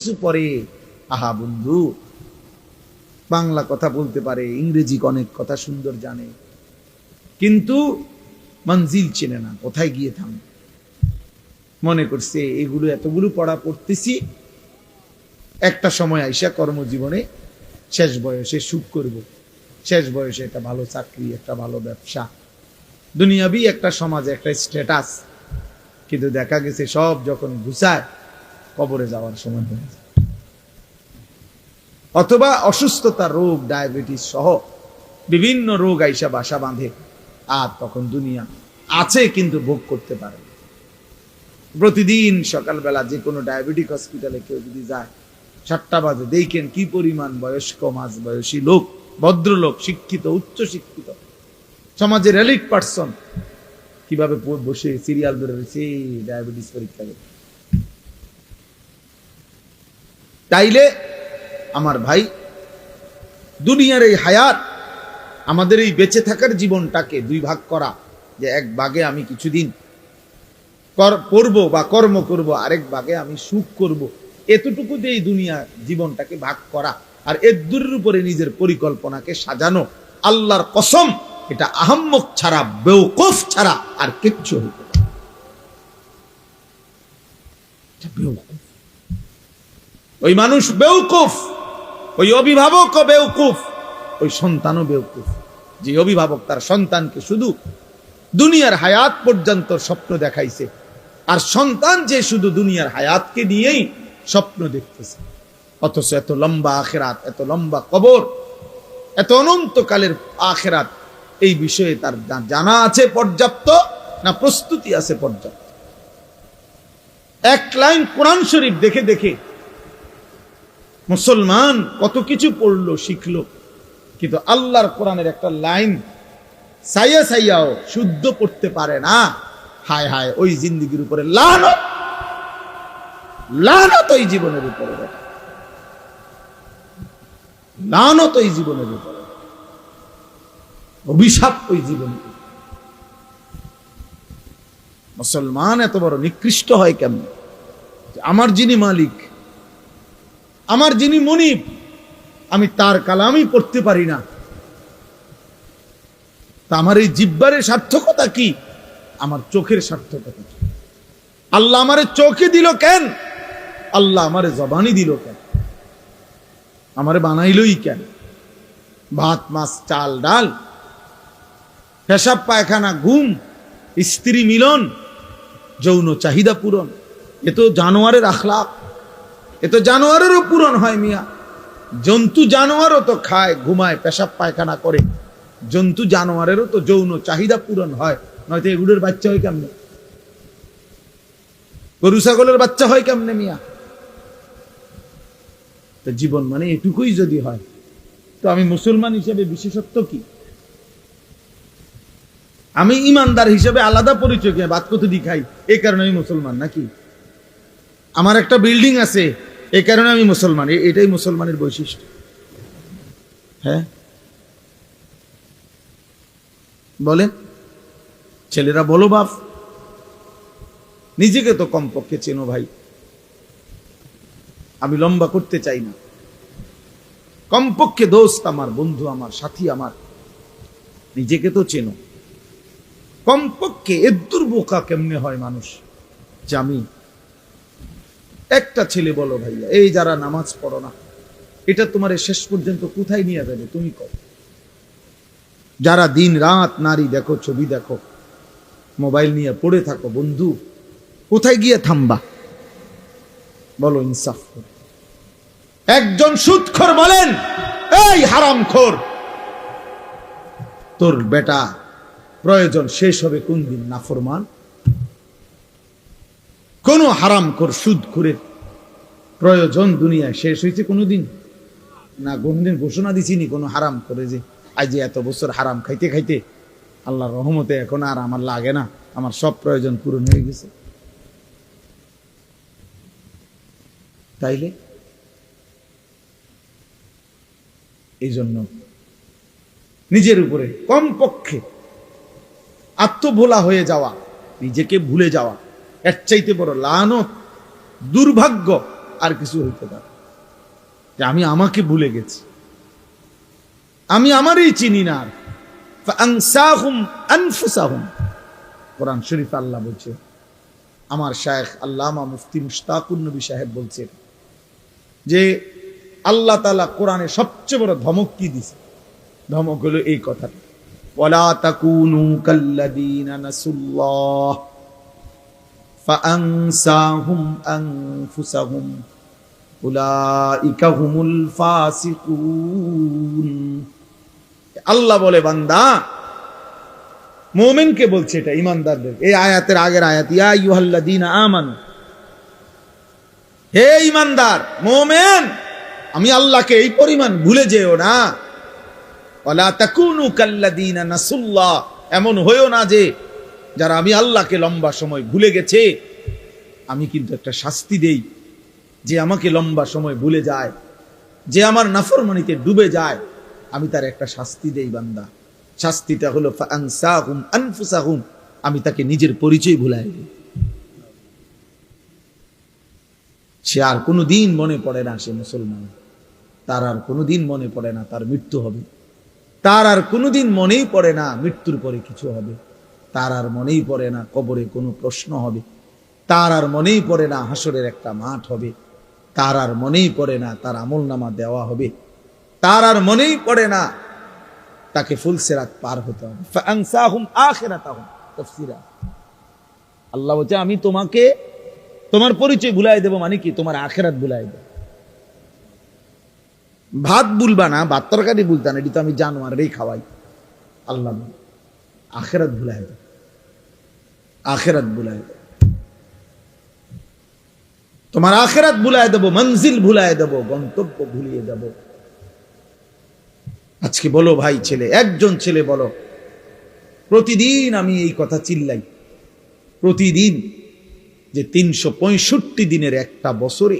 কিছু পরে আহা বন্ধু বাংলা কথা বলতে পারে, ইংরেজি অনেক কথা সুন্দর জানে, কিন্তু মঞ্জিল চেনে না, কোথায় গিয়ে থাম। মনে করছে এগুলো এতগুলো পড়া পড়তেছি, একটা সময় আইসা কর্মজীবনে শেষ বয়সে সুখ করব, শেষ বয়সে একটা ভালো চাকরি, একটা ভালো ব্যবসা, দুনিয়াবি একটা সমাজে একটা স্ট্যাটাস। কিন্তু দেখা গেছে সব যখন ঘুষায় কবরে যাওয়ার সময় হয়ে যায়, অথবা অসুস্থতা, রোগ, ডায়াবেটিস সহ বিভিন্ন রোগ আইসা বাসা বাঁধে, আর তখন দুনিয়া আছে কিন্তু ভোগ করতে পারে। প্রতিদিন সকালবেলা যে কোনো ডায়াবেটিক হসপিটালে কেউ যদি যায়, 7টা বাজে, দেখেন কি পরিমাণ বয়স্ক, মাঝ বয়সী লোক, ভদ্রলোক, শিক্ষিত, উচ্চ শিক্ষিত, সমাজের এলিট পার্সন কিভাবে বসে সিরিয়াল ধরে রয়েছে ডায়াবেটিস পরীক্ষা করে। তাইলে আমার ভাই, দুনিয়ার এই হায়াত, আমাদের এই বেঁচে থাকার জীবনটাকে দুই ভাগ করা, যে এক ভাগে আমি কিছুদিন পড়ব বা কর্ম করব, আরেক ভাগে আমি সুখ করব, এতটুকু দিয়ে এই দুনিয়া জীবনটাকে ভাগ করা, আর এর দূরের উপরে নিজের পরিকল্পনাকে সাজানো, আল্লাহর কসম এটা আহাম্মক ছাড়া, বেওকুফ ছাড়া আর কিচ্ছু হইতে পারে না। ওই মানুষ বেওকুফ, ওই অভিভাবকও বেওকুফ, ওই সন্তানও বেওকুফ, যে অভিভাবক তার সন্তানকে শুধু দুনিয়ার হায়াত পর্যন্ত স্বপ্ন দেখাইছে, আর সন্তান যে শুধু দুনিয়ার হায়াতকে নিয়েই স্বপ্ন দেখতেছে, অথচ এত লম্বা আখিরাত, এত লম্বা কবর, এত অনন্তকালের আখিরাত, এই বিষয়ে তার জানা আছে পর্যাপ্ত না প্রস্তুতি আছে পর্যাপ্ত? এক লাইন কোরআন শরীফ দেখে দেখে মুসলমান কত কিছু পড়লো, শিখলো, কিন্তু আল্লাহর কোরআনের একটা লাইন সাইয়া সাইয়াও শুদ্ধ পড়তে পারে না। হায় হায়, ওই জিন্দেগির উপরে লানত, লানত ওই জীবনের উপরে, লানত ওই জীবনের উপরে, অভিশাপ ওই জীবনের। মুসলমান এত বড় নিকৃষ্ট হয় কেমন? আমার যিনি মালিক, আমার যিনি মনিব, আমি তার কালামই পড়তে পারি না, তা আমার এই জিহ্বার সার্থকতা কি? আমার চোখের সার্থকতা কি? আল্লাহ আমারে চোখে দিল কেন? আল্লাহ আমারে জবানি দিল কেন? আমারে বানাইলই কেন? ভাত, মাছ, চাল, ডাল, পেশাব, পায়খানা, ঘুম, স্ত্রী মিলন, যৌন চাহিদা পূরণ, এ তো জানোয়ারের আখলাক, এ তো জানোয়ারেরও পূরণ হয় মিয়া। জন্তু জানোয়ারও তো খায়, ঘুমায়, পেশাব পায়খানা করে, জন্তু জানোয়ারেরও তো যৌন চাহিদা পূরণ হয়, নয়তো এগুলোর বাচ্চা হয় কেমনে? গরু ছাগলের বাচ্চা হয় কেমনে মিয়া? তো জীবন মানে এটুকুই যদি হয়, তো আমি মুসলমান হিসেবে বিশেষত্ব কি? আমি ইমানদার হিসেবে আলাদা পরিচয় কি? ভাত কত দি খাই, এই কারণে আমি মুসলমান নাকি? আমার একটা বিল্ডিং আছে, এই কারণে আমি মুসলমান, এটাই মুসলমানের বৈশিষ্ট্য? হ্যাঁ বলেন, ছেলেরা বলো বাপ, নিজেকে তো কমপক্ষে চেনো ভাই। আমি লম্বা করতে চাই না, কমপক্ষে দোস্ত আমার, বন্ধু আমার, সাথী আমার, নিজেকে তো চেনো কমপক্ষে। এর দুর্বোকা কেমনে হয় মানুষ যে আমি একটা ছেলে, বলো ভাইয়া, এই যারা নামাজ পড়ো না, এটা তোমার শেষ পর্যন্ত কোথায় নিয়ে যাবে তুমি কও? যারা দিন রাত নারী দেখো, ছবি দেখো, মোবাইল নিয়ে পড়ে থাকো, বন্ধু কোথায় গিয়ে থামবা বলো ইনসাফ করে? একজন সুদখোর বলেন, এই হারামখোর, তোর বেটা প্রয়োজন শেষ হবে কোন দিন? নাফরমান কোন হারামখোর, সুদখোরের প্রয়োজন দুনিয়ায় শেষ হয়েছে কোনোদিন? না, কোনদিন ঘোষণা দিছিনি কোনো হারাম করে যে আজ যে এত বছর হারাম খাইতে খাইতে আল্লাহর রহমতে এখন আর আমার লাগে না, আমার সব প্রয়োজন পূরণ হয়ে গেছে? তাইলে এই জন্য নিজের উপরে কমপক্ষে আত্মভোলা হয়ে যাওয়া, নিজেকে ভুলে যাওয়া, এর চাইতে বড় লানত, দুর্ভাগ্য আর কিছু হইতে পারে, যে আমি আমাকে ভুলে গেছি, আমি আমারই চিনি না। ফাআনসাহুম আনফুসাহুম, কোরআন শরীফে আল্লাহ বলছে, আমার শায়েখ আল্লামা মুফতি মুশতাকুন নবী সাহেব বলছেন যে আল্লাহ তাআলা কোরআনে সবচেয়ে বড় ধমক কি দিছে, ধমক হলো এই কথাটা, ওয়ালা তাকুনু কাল্লাযীনা নাসুল্লাহ ফাআনসাহুম আনফুসাহুম উলাইকা হুমুল ফাসিকুন। আল্লাহ বলে বান্দা, মুমিনকে বলছে, এটা ঈমানদারদের। এই আয়াতের আগের আয়াত, ইয়া আইয়ুহাল্লাযীনা আমানু, হে ঈমানদার মুমিন, আমি আল্লাহকে এই পরিমাণ ভুলে যেও না। ওয়ালা তাকুনু কাল্লাযীনা নাসুল্লাহ, এমন হইও না যে যারা আমি আল্লাহকে লম্বা সময় ভুলে গেছে, আমি কিন্তু একটা শাস্তি দেই। যে আমাকে লম্বা সময় ভুলে যায়, যে আমার নাফরমানিতে ডুবে যায়, আমি তার একটা শাস্তি দেই বান্দা। শাস্তিটা হলো ফাআনসাহুম আনফুসাহুম, আমি তাকে নিজের পরিচয় ভুলাই দিই। সে আর কোনোদিন মনে পড়ে না সে মুসলমান, তার আর কোনোদিন মনে পড়ে না তার মৃত্যু হবে, তার আর কোনোদিন মনেই পড়ে না মৃত্যুর পরে কিছু হবে, তার আর মনেই পড়ে না কবরে কোনো প্রশ্ন হবে, তার আর মনেই পড়ে না হাসরের একটা মাঠ হবে, তার আর মনেই পড়ে না তার আমলনামা দেওয়া হবে, তার আর মনেই পড়ে না তাকে ফুলসিরাত পার হতে হবে। ফাআনসাহুম আখিরাতাহুম, তাফসীরা আল্লাহ বলছে, আমি তোমাকে তোমার পরিচয় ভুলাই দেব, মানে কি তোমার আখিরাত ভুলাই দেব। ভাত ভুলবা না, ভাত তরকারি ভুলতা না, এটি তো আমি জানোয়ারেরই খাওয়াই। আল্লাহ আখিরাত ভুলাই দেব, আখিরাত ভুলাই দেব, তোমার আখিরাত ভুলাই দেব, মঞ্জিল ভুলাই দেব, গন্তব্য ভুলিয়ে দেব। আজকে বলো ভাই, ছেলে একজন ছেলে বলো, প্রতিদিন আমি এই কথা চিল্লাই, প্রতিদিন যে 365 দিনের একটা বছরে,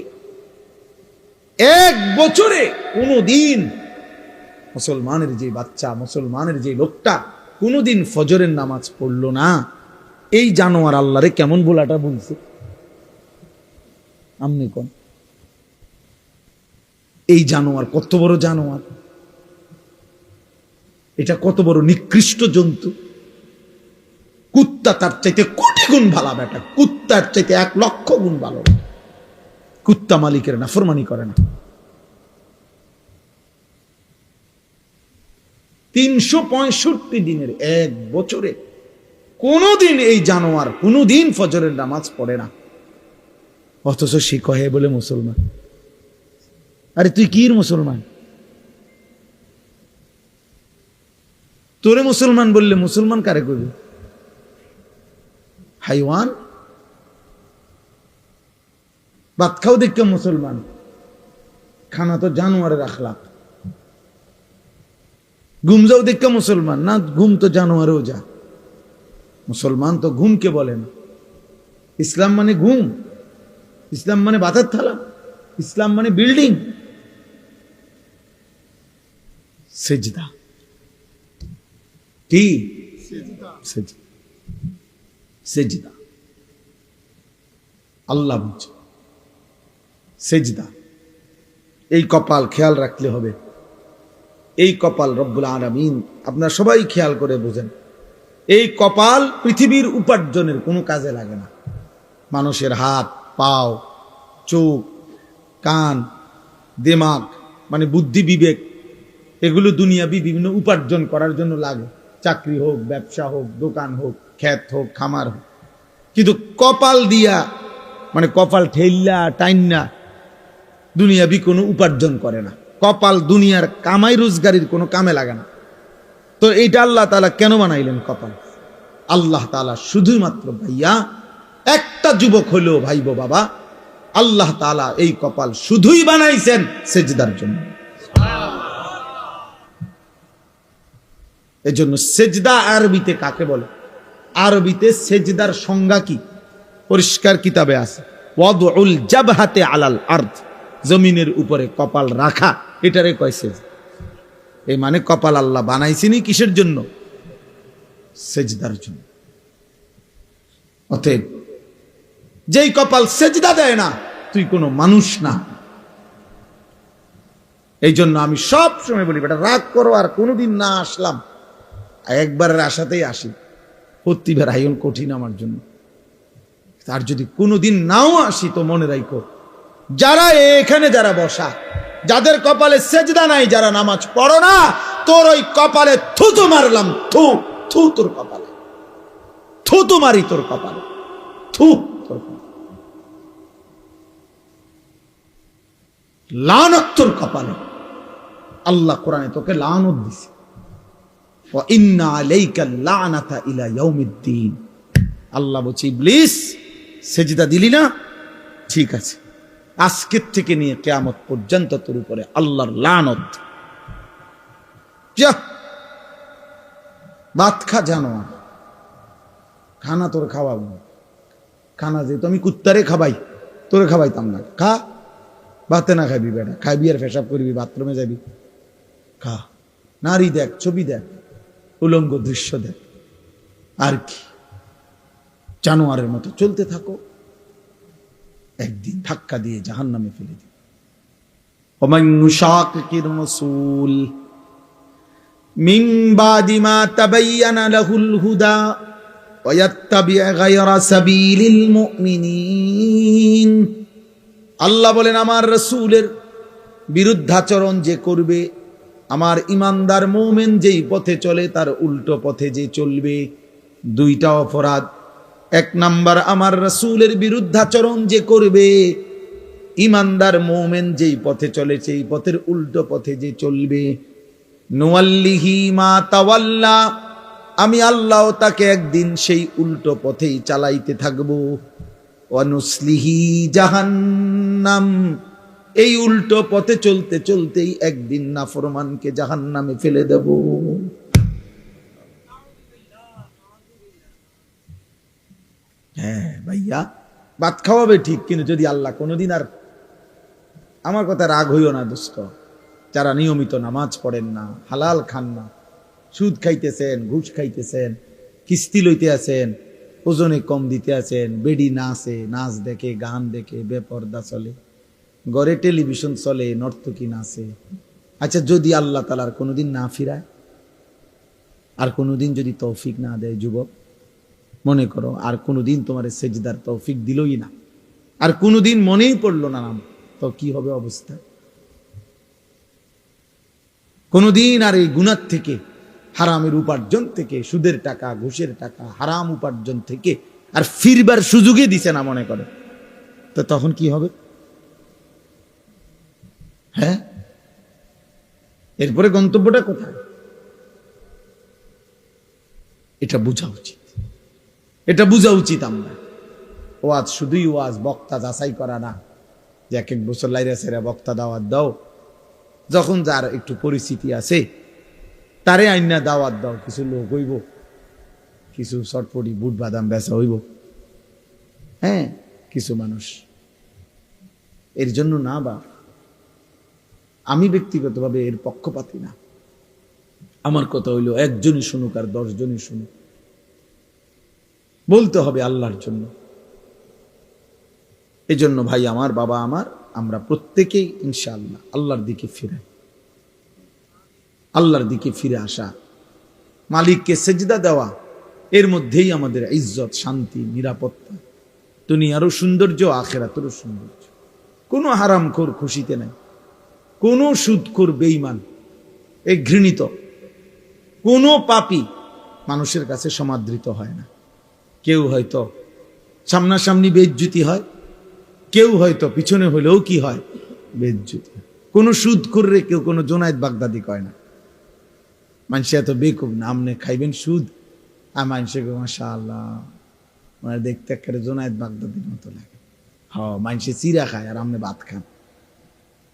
এক বছরে কোনদিন মুসলমানের যে বাচ্চা, মুসলমানের যে লোকটা কোনদিন ফজরের নামাজ পড়লো না, এই জানোয়ার আল্লাহরে কেমন বলাটা বলছে আমনি কোন? এই জানোয়ার কত বড় জানোয়ার, এটা কত বড় নিকৃষ্ট জন্তু। কুত্তা তার চাইতে কোটি গুণ ভালো বেটা, কুত্তার চাইতে 1,00,000 গুণ ভালো। কুত্তা মালিকের নাফরমানি করে না। 365 দিনের এক বছরে কোনদিন এই জানোয়ার কোনদিন ফজরের নামাজ পড়ে না, অথচ সে কহে বলে মুসলমান। আরে তুই কি মুসলমান? তোরে মুসলমান বললে মুসলমান কারে করবি? হাইওয়ান। ভাত খাও দেখে মুসলমান, খানা তো জানোয়ারের আখলাক। ঘুম যাও দেখে মুসলমান না, ঘুম তো জানোয়ারেও যা। মুসলমান তো ঘুমকে বলে না। ইসলাম মানে ঘুম, ইসলাম মানে ভাতের থালা, ইসলাম মানে বিল্ডিং। সেজদা কি? সেজদা আল্লাহ বলছে সেজদা। এই কপাল খেয়াল রাখলে হবে, এই কপাল রব্বুল আলামিন, আপনারা সবাই খেয়াল করে বোঝেন, এই কপাল পৃথিবীর উপার্জনের কোনো কাজে লাগে না। মানুষের হাত, পাও, চোখ, কান, দিমাগ মানে বুদ্ধি, বিবেক, এগুলো দুনিয়াবি বিভিন্ন উপার্জন করার জন্য লাগে। চাকরি হোক, ব্যবসা হোক, দোকান হোক, ক্ষেত হোক, খামার হোক। কিন্তু কপাল দিয়া মানে কপাল ঠেল্লা টাইন্না দুনিয়াবি কোনো উপার্জন করে না। কপাল দুনিয়ার কামাই রোজগারির কোনো কামে লাগে না। তো এইটা আল্লাহ তাআলা কেন বানাইলেন কপাল? আল্লাহ তাআলা শুধুমাত্র ভাইয়া একটা যুবক হলেও ভাইব বাবা, আল্লাহ তাআলা এই কপাল শুধুই বানাইছেন সেজদার জন্য। এজন্য সেজদা আরবিতে কাকে বলে? আরবিতে সেজদার সংজ্ঞা কি? পরিষ্কার কিতাবে আছে, ওয়াদউল জাবহাতে আলাল আরদ, জমিনের উপরে কপাল রাখা, এটারে কয় সেজদা। এই মানে কপাল আল্লাহ বানাইছেনই কিসের জন্য? সেজদার জন্য। অতএব যেই কপাল সেজদা দেয় না, তুই কোনো মানুষ না। এই জন্য আমি সব সময় বলি, বেটা রাগ করো, আর কোনোদিন না আসলাম, একবারের আশাতেই আসি, প্রতিবার আয়োজন কঠিন আমার জন্য। আর যদি কোনোদিন নাও আসি তো মনে রাখো, যারা এখানে যারা বসা, যাদের কপালে সেজদা নাই, যারা নামাজ পড়ো না, তোর ওই কপালে থুতু মারলাম, থু থু তোর কপালে, থুতু মারি তোর কপালে, থু তোর কপালে, লানত তোর কপালে। আল্লাহ কোরআনে তোকে লানত দিছে, ওয়া ইন্না আলাইকা লানাতা ইলা ইয়াউমিদ্দিন। আল্লাহ বলছে, ইবলিস সেজদা দিলি না, ঠিক আছে, আজকের থেকে নিয়ে কিয়ামত পর্যন্ত তোর উপরে আল্লাহর লানত। যা ভাত খা, জানোয়ার, খানা তোর খাওয়াবো, খানা যেহেতু আমি কুত্তারে খাবাই, তোরে খাবাইতাম না, খা। ভাতে না খাবি বেটা, খাইবি আর পেশাব করবি, বাথরুমে যাবি, খা। নারী দেখ, ছবি দেখ, উলঙ্গ দৃশ্য দেখ, আর কি, জানোয়ারের মতো চলতে থাকো, একদিন ধাক্কা দিয়ে জাহান্নামে ফেলে দিবে। ওমান ইউশাকিকির রাসূল মিন বাদি মা তাবায়্যানা লাহুল হুদা ওয়া ইয়াত্তাবি' গায়রা সাবিলিল মুমিনিন। আল্লাহ বলেন, আমার রাসূলের বিরুদ্ধাচরণ যে করবে, আমার ইমানদার মুমিন যেই পথে চলে তার উল্টো পথে যে চলবে, দুইটা অপরাধ। এক নাম্বার, আমার রাসূলের বিরুদ্ধাচরণ যে করবে, ইমানদার মুমিন যেই পথে চলে সেই পথের উল্টো পথে যে চলবে, নুওয়াল্লিহি মা তাওয়াল্লা, আমি আল্লাহ তাকে একদিন সেই উল্টো পথেই চালাইতে থাকবো। ওয়া নুসলিহি জাহান্নাম, এই উল্টো পথে চলতে চলতেই একদিন নাফরমানকে জাহান্নামে ফেলে দেব। হ্যাঁ ভাইয়া, ভাত খাওয়াবে ঠিক, কিন্তু যদি আল্লাহ কোনোদিন, আর আমার কথা রাগ হইও না দোস্ত, যারা নিয়মিত নামাজ পড়েন না, হালাল খান না, সুদ খাইতেছেন, ঘুষ খাইতেছেন, কিস্তি লইতে আছেন, ওজনে কম দিতে আছেন, বেডি নাচে, নাচ দেখে, গান দেখে, বেপর্দা চলে, ঘরে টেলিভিশন চলে, নর্তকী নাচে। আচ্ছা, যদি আল্লাহ তাআলার কোনোদিন না ফিরায়, আর কোনোদিন যদি তৌফিক না দেয়, যুবক মনে করো, আর কোনোদিন তোমার সেজদার তৌফিক দিলই না, আর কোনোদিন মনেই পড়লো না নাম, তো কি হবে অবস্থা? কোনোদিন আর এই গুনাহ থেকে, হারামের উপার্জন থেকে, সুদের টাকা, ঘুষের টাকা, হারাম উপার্জন থেকে আর ফিরবার সুযোগই দিছে না, মনে করে, তো তখন কি হবে? হ্যাঁ, এরপরে গন্তব্যটা কোথায়? এটা বোঝা উচিত, এটা বোঝা উচিত। আমরা ওয়াজ শুধুই ওয়াজ, বক্তা যাচাই করা না, যে এক এক বছর লাইরা সেরা বক্তা দাওয়াত দাও, যখন যার একটু পরিস্থিতি আছে তারে আইনা দাওয়াত দাও, কিছু লোক হইব, কিছু চটপটি বুট বাদাম বেচা হইব, হ্যাঁ, কিছু মানুষ, এর জন্য না। বা আমি ব্যক্তিগতভাবে এর পক্ষপাতী না, আমার কথা হইল একজনই শুনুক আর 10 জনই শুনুক, বলতে হবে আল্লাহর জন্য। এই জন্য ভাই আমার, বাবা আমার, আমরা প্রত্যেকেই ইনশাআল্লাহ আল্লাহর দিকে ফিরে, আল্লাহর দিকে ফিরে আসা, মালিককে সেজদা দেওয়া, এর মধ্যেই আমাদের ইজ্জত, শান্তি, নিরাপত্তা, দুনিয়ারও সৌন্দর্য, আখিরাতেরও সৌন্দর্য। কোনো হারামখোর খুশিতে নাই, কোনো সুদখোর বেঈমান, এই ঘৃণিত, কোনো পাপী মানুষের কাছে সমাদৃত হয় না। কেউ হয়তো সামনাসামনি বেইজ্জতি হয়, কেউ হয়তো পিছনে হলেও কি হয়, বেইজ্জতি। কোনো সুদখোর রে কেউ কোনো জোনায়েদ বাগদাদি কয় না। মানুষে এত বেকুব না, আপনি খাইবেন সুদ, আর মানুষে মাশাআল্লাহ মানে দেখতে একেবারে জোনায়েদ বাগদাদির মতো লাগে। মানুষে চিরা খায় আর আপনি ভাত খান।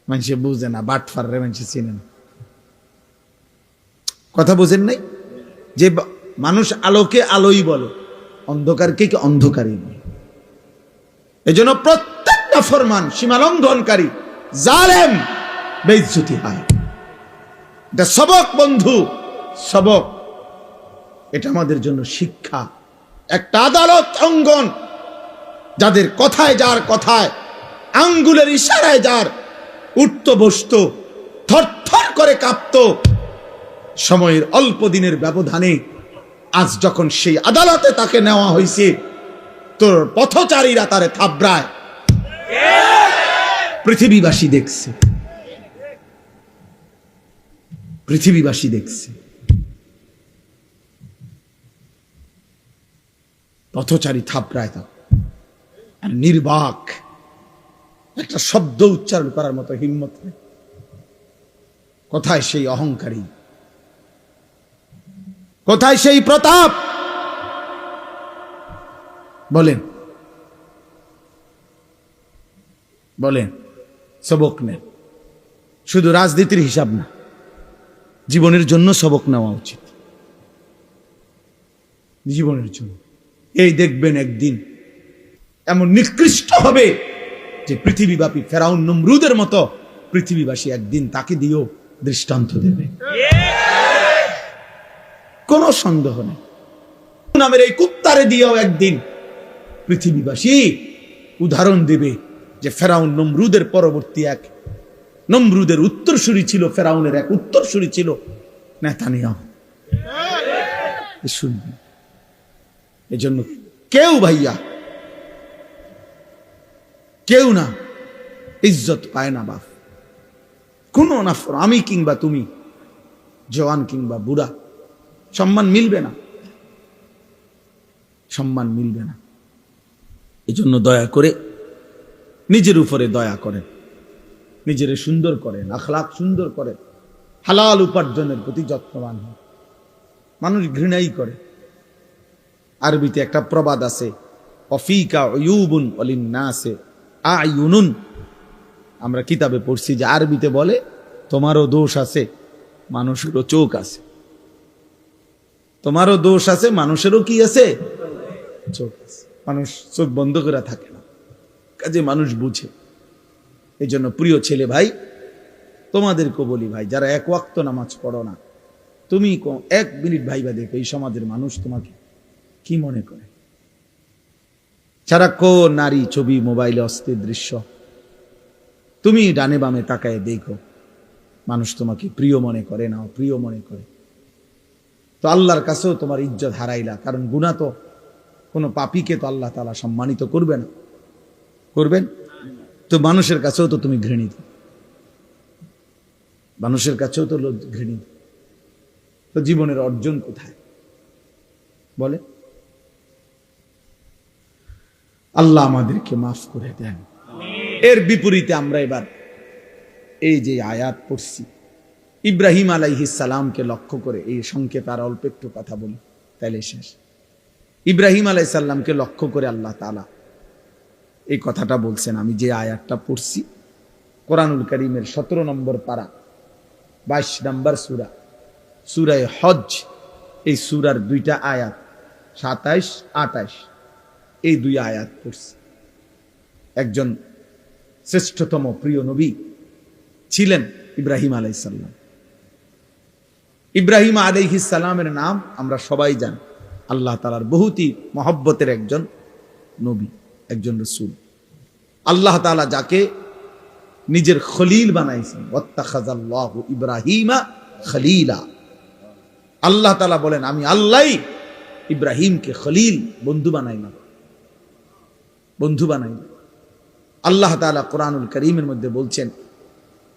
মানুষে বুঝে না, বাটফার রে মানুষে চিনে না। কথা বুঝেন নাই? যে মানুষ আলোকে আলোই বলে, অন্ধকারকে কি অন্ধকারই বলে। এই জন্য প্রত্যেক নাফরমান, সীমালঙ্ঘনকারী, জালেম বেইজ্জতি হয়। এটা সবক বন্ধু, সবক। এটা আমাদের জন্য শিক্ষা। একটা আদালত অঙ্গন, যাদের কথায়, যার কথায় আঙ্গুলের ইশারায় যার উঠত বসত, থরথর করে কাঁপত, সময়ের অল্প দিনের ব্যবধানে আজ যখন সেই আদালতে তাকে নেওয়া হয়েছে, তোর পথচারীরা তারে থাবড়ায়, পৃথিবীবাসী দেখছে, পৃথিবীবাসী দেখছে। পথচারী থাবড়ায় তা, আর নির্বাক একটা শব্দ উচ্চারণ করার মতো হিম্মত নেই। কোথায় সেই অহংকারী, কোথায় সেই প্রতাপ? বলেন বলেন। সবক নেন, শুধু রাজনীতির হিসাব না, জীবনের জন্য সবক নেওয়া উচিত, জীবনের জন্য। এই দেখবেন একদিন এমন নিকৃষ্ট হবে যে পৃথিবীব্যাপী ফেরাউন নমরুদের মতো পৃথিবীবাসী একদিন তাকে দিয়েও দৃষ্টান্ত দেবে, কোন সন্দেহ নেই। নামের এই কুত্তারে দিয়েও একদিন পৃথিবীবাসী উদাহরণ দেবে যে ফেরাউন নমরুদের পরবর্তী এক নমরুদের উত্তরসূরি ছিল, ফেরাউনের এক উত্তরসূরি ছিল নেতানিয়াহু। শুনবেন। এজন্য কেউ ভাইয়া, কেউ না ইজ্জত পায় না বাপ, কোন না, আমি কিংবা তুমি, জওয়ান কিংবা বুড়া, সম্মান মিলবে না, সম্মান মিলবে না। এজন্য দয়া করে নিজের উপরে দয়া করেন, নিজের সুন্দর করেন, আখলাক সুন্দর করেন, হালাল উপার্জনের প্রতি যত্নবান হন। মানুষ ঘৃণাই করে। আরবিতে একটা প্রবাদ আছে, অফিকা উয়ুবুন ওয়ালিন্নাসে আয়ুনুন। আমরা কিতাবে পড়ছি যে আরবিতে বলে তোমারও দোষ আছে, মানুষেরও চোখ আছে। তোমারও দোষ আছে, মানুষেরও কি আছে? চোখ আছে। মানুষ চোখ বন্ধ করে থাকে না, কাজে মানুষ বুঝে। এই জন্য প্রিয় ছেলে ভাই, তোমাদেরকে বলি ভাই, যারা এক ওয়াক্ত নামাজ পড়ো না, তুমি 1 মিনিট ভাইবা দেখো এই সমাজের মানুষ তোমাকে কি মনে করে। সারাক্ষণ নারী ছবি, মোবাইলে অস্থির দৃশ্য, তুমি ডানে বামে তাকায় দেখো, মানুষ তোমাকে প্রিয় মনে করে না অপ্রিয় মনে করে। তো আল্লাহর কাছেও তোমার ইজ্জত হারাইলা, কারণ গুনাহ তো কোনো পাপীকে তো আল্লাহ তাআলা সম্মানিত করবে না, করবেন তো? মানুষের কাছেও তো তুমি ঘৃণিত, মানুষের কাছেও তো ঘৃণিত। তো জীবনের অর্জন কোথায় বলে? আল্লাহ আমাদেরকে মাফ করে দেন। এর বিপরীতে আমরা এবার এই যে আয়াত পড়ছি, ইব্রাহিম আলাইহিস সালামকে লক্ষ্য করে, এই সংক্ষেপে আর অল্প একটু কথা বলি তাইলে শেষ। ইব্রাহিম আলাইহিস সালামকে লক্ষ্য করে আল্লাহ তাআলা এই কথাটা বলছেন। আমি যে আয়াতটা পড়ছি কোরআনুল কারীমের 17 নম্বর পারা 22 নম্বর সূরা, সূরা হজ, এই সূরার 2টা আয়াত 27, 28, এই 2 আয়াত পড়ছি। একজন শ্রেষ্ঠতম প্রিয় নবী ছিলেন ইব্রাহিম আলাইহিস সালাম। ইব্রাহিম আলাইহিস সালামের নাম আমরা সবাই জানি, আল্লাহ তাআলার বহুতই মহব্বতের একজন নবী, একজন রাসূল। আল্লাহ তাআলা যাকে নিজের খলিল বানাইছেন, ওয়াত্তাখাযাল্লাহু ইব্রাহিমা খলিলা। আল্লাহ তাআলা বলেন আমি আল্লাহই ইব্রাহিমকে খলিল, বন্ধু বানাইলাম, বন্ধু বানাইলাম। আল্লাহ তাআলা কোরআনুল কারীমের মধ্যে বলছেন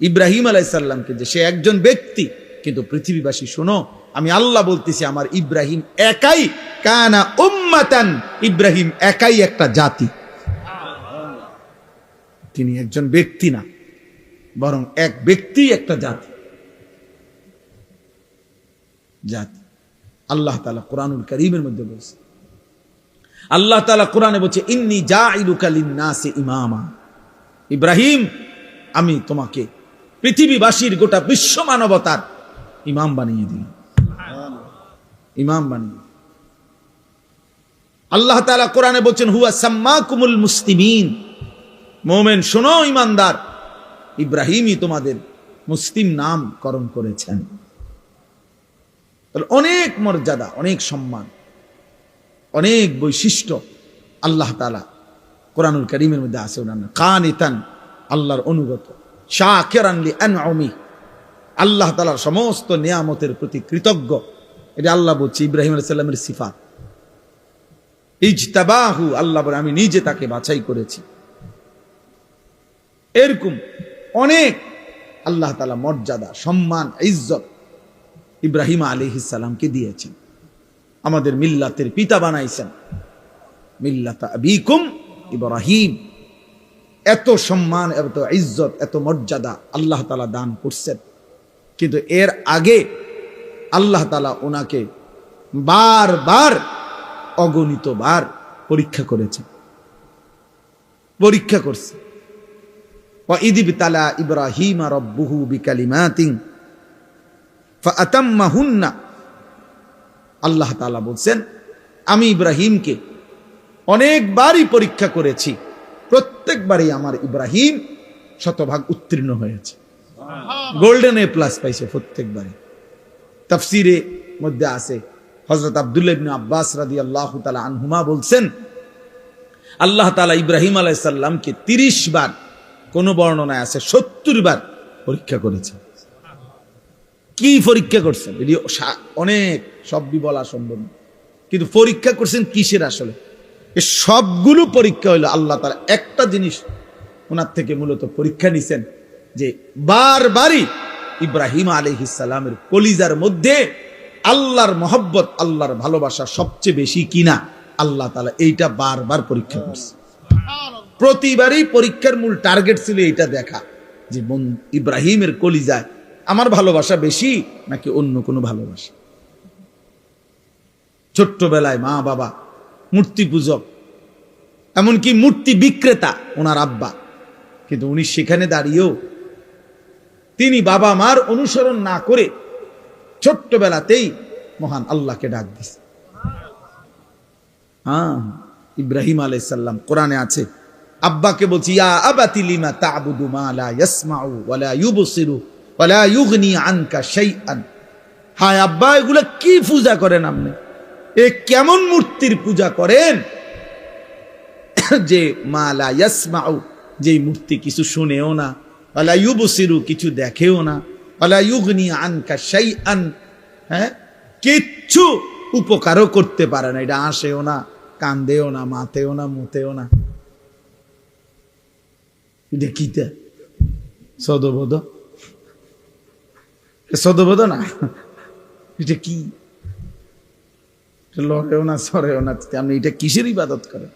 ইব্রাহিম আলাইহিস সালামকে যে সে একজন ব্যক্তি, কিন্তু পৃথিবীবাসী শোনো, আমি আল্লাহ বলতেছি আমার ইব্রাহিম একাই, কানা উম্মাতান, ইব্রাহিম একাই একটা জাতি। তিনি একজন ব্যক্তি না, বরং এক ব্যক্তি একটা জাতি, জাতি। আল্লাহ তাআলা কোরআনুল কারীমের মধ্যে বলছে, আল্লাহ তাআলা কোরআনে বলছে ইন্নী জাইলুকা লিন-নাসি ইমামা। ইব্রাহিম, আমি তোমাকে পৃথিবীবাসীর গোটা বিশ্ব মানবতার ইমাম বানিয়ে দিলাম, ইমাম বানিয়ে। আল্লাহ তাআলা কোরআনে বলছেন হুয়া সাম্মাকুমুল মুসলিমিন। মুমিন শোনো, ঈমানদার, ইব্রাহিমই তোমাদের মুসলিম নামকরণ করেছেন। অনেক মর্যাদা, অনেক সম্মান, অনেক বৈশিষ্ট্য আল্লাহ তাআলা কোরআনুল কারীমের মধ্যে আছে ওনার নাম কানিতান, আল্লাহর অনুগত, শাকিরান লিআনউমি, আল্লাহ তাআলার সমস্ত নিয়ামতের প্রতি কৃতজ্ঞ। এটা আল্লাহ বলছে ইব্রাহিম আলাইহিস সালামের সিফাত। ইজতাবাহু, আল্লাহ বলে আমি নিজে তাকে বাছাই করেছি। এরকম অনেক আল্লাহ তাআলা মর্যাদা, সম্মান, ইজ্জত ইব্রাহিম আলাইহিস সালামকে দিয়েছেন। আমাদের মিল্লাতের পিতা বানাইছেন, মিল্লাত আবিকুম ইব্রাহিম। এত সম্মান, এত ইজ্জত, এত মর্যাদা আল্লাহ তাআলা দান করছেন। কিন্তু এর আগে আল্লাহ তাআলা ওনাকে বারবার, অগণিতবার পরীক্ষা করেছেন, পরীক্ষা করছে। وَإِذِ ابْتَلَى إِبْرَاهِيمَ رَبُّهُ بِكَلِمَاتٍ فَأَتَمَّهُنَّ। আল্লাহ তাআলা বলছেন আমি ইব্রাহিমকে অনেকবারই পরীক্ষা করেছি, প্রত্যেকবারই আমার ইব্রাহিম শতভাগ উত্তীর্ণ হয়েছে, গোল্ডেন এ প্লাস পাইছে প্রত্যেকবারই। তাফসিরে মধ্যে আছে হযরত আব্দুল্লাহ ইবনে আব্বাস রাদিয়াল্লাহু তাআলা আনহুমা বলছেন আল্লাহ তাআলা ইব্রাহিম আলাইহিস সালামকে 30 বার, কোন বর্ণনায় আছে 70 বার পরীক্ষা করেছেন। কি পরীক্ষা করছেন এটি অনেক শব্দ বলা সম্ভব না, কিন্তু পরীক্ষা করছেন কিসের? আসলে এই সবগুলো পরীক্ষা হলো আল্লাহ তাআলা একটা জিনিস ওনার থেকে মূলত পরীক্ষা নিছেন, যে বারবারই ইব্রাহিম আলাইহিস সালামের কলিজার মধ্যে আল্লাহর মহব্বত, আল্লাহর ভালোবাসা সবচেয়ে বেশি কিনা আল্লাহ তাআলা এইটা বারবার পরীক্ষা করছে। প্রতিবারই পরীক্ষার মূল টার্গেট ছিল এইটা দেখা, যে ইব্রাহিমের কলিজায় আমার ভালোবাসা বেশি নাকি অন্য কোনো ভালোবাসা। ছোট্টবেলায় মা বাবা মূর্তি পূজক, এমনকি মূর্তি বিক্রেতা ওনার আব্বা, কিন্তু উনি সেখানে দাঁড়িয়েও তিনি বাবা মার অনুসরণ না করে ছোট্টবেলাতেই মহান আল্লাহকে ডাক দিছে। ইব্রাহিম আলাইহিস সালাম, কোরআনে আছে আব্বাকে বলছি ইয়া আবাতি লিমা তা'বুদু মা লা ইয়াসমাউ ওয়া লা ইউবসিরু ওয়া লা ইউগনি আনকা শাইআন। হায় আব্বা, এগুলা কি পূজা করেন আপনি? এ কেমন মূর্তির পূজা করেন যে মা লা ইয়াসমাউ, যে মূর্তি কিছু শুনেও না, ওয়া লা ইউবসিরু, কিছু দেখেও না, ওয়া লা ইউগনি আনকা শাইআন, হ্যাঁ, কিচ্ছু উপকারও করতে পারে না। এটা আসেও না, কান্দেও না, মাতেও না, মুতেও না। এটা কিটা সদবোধ, সদবোধ না, এটা কি? লড়েও না, সরেও না, আপনি এটা কিসের ইবাদত করেন?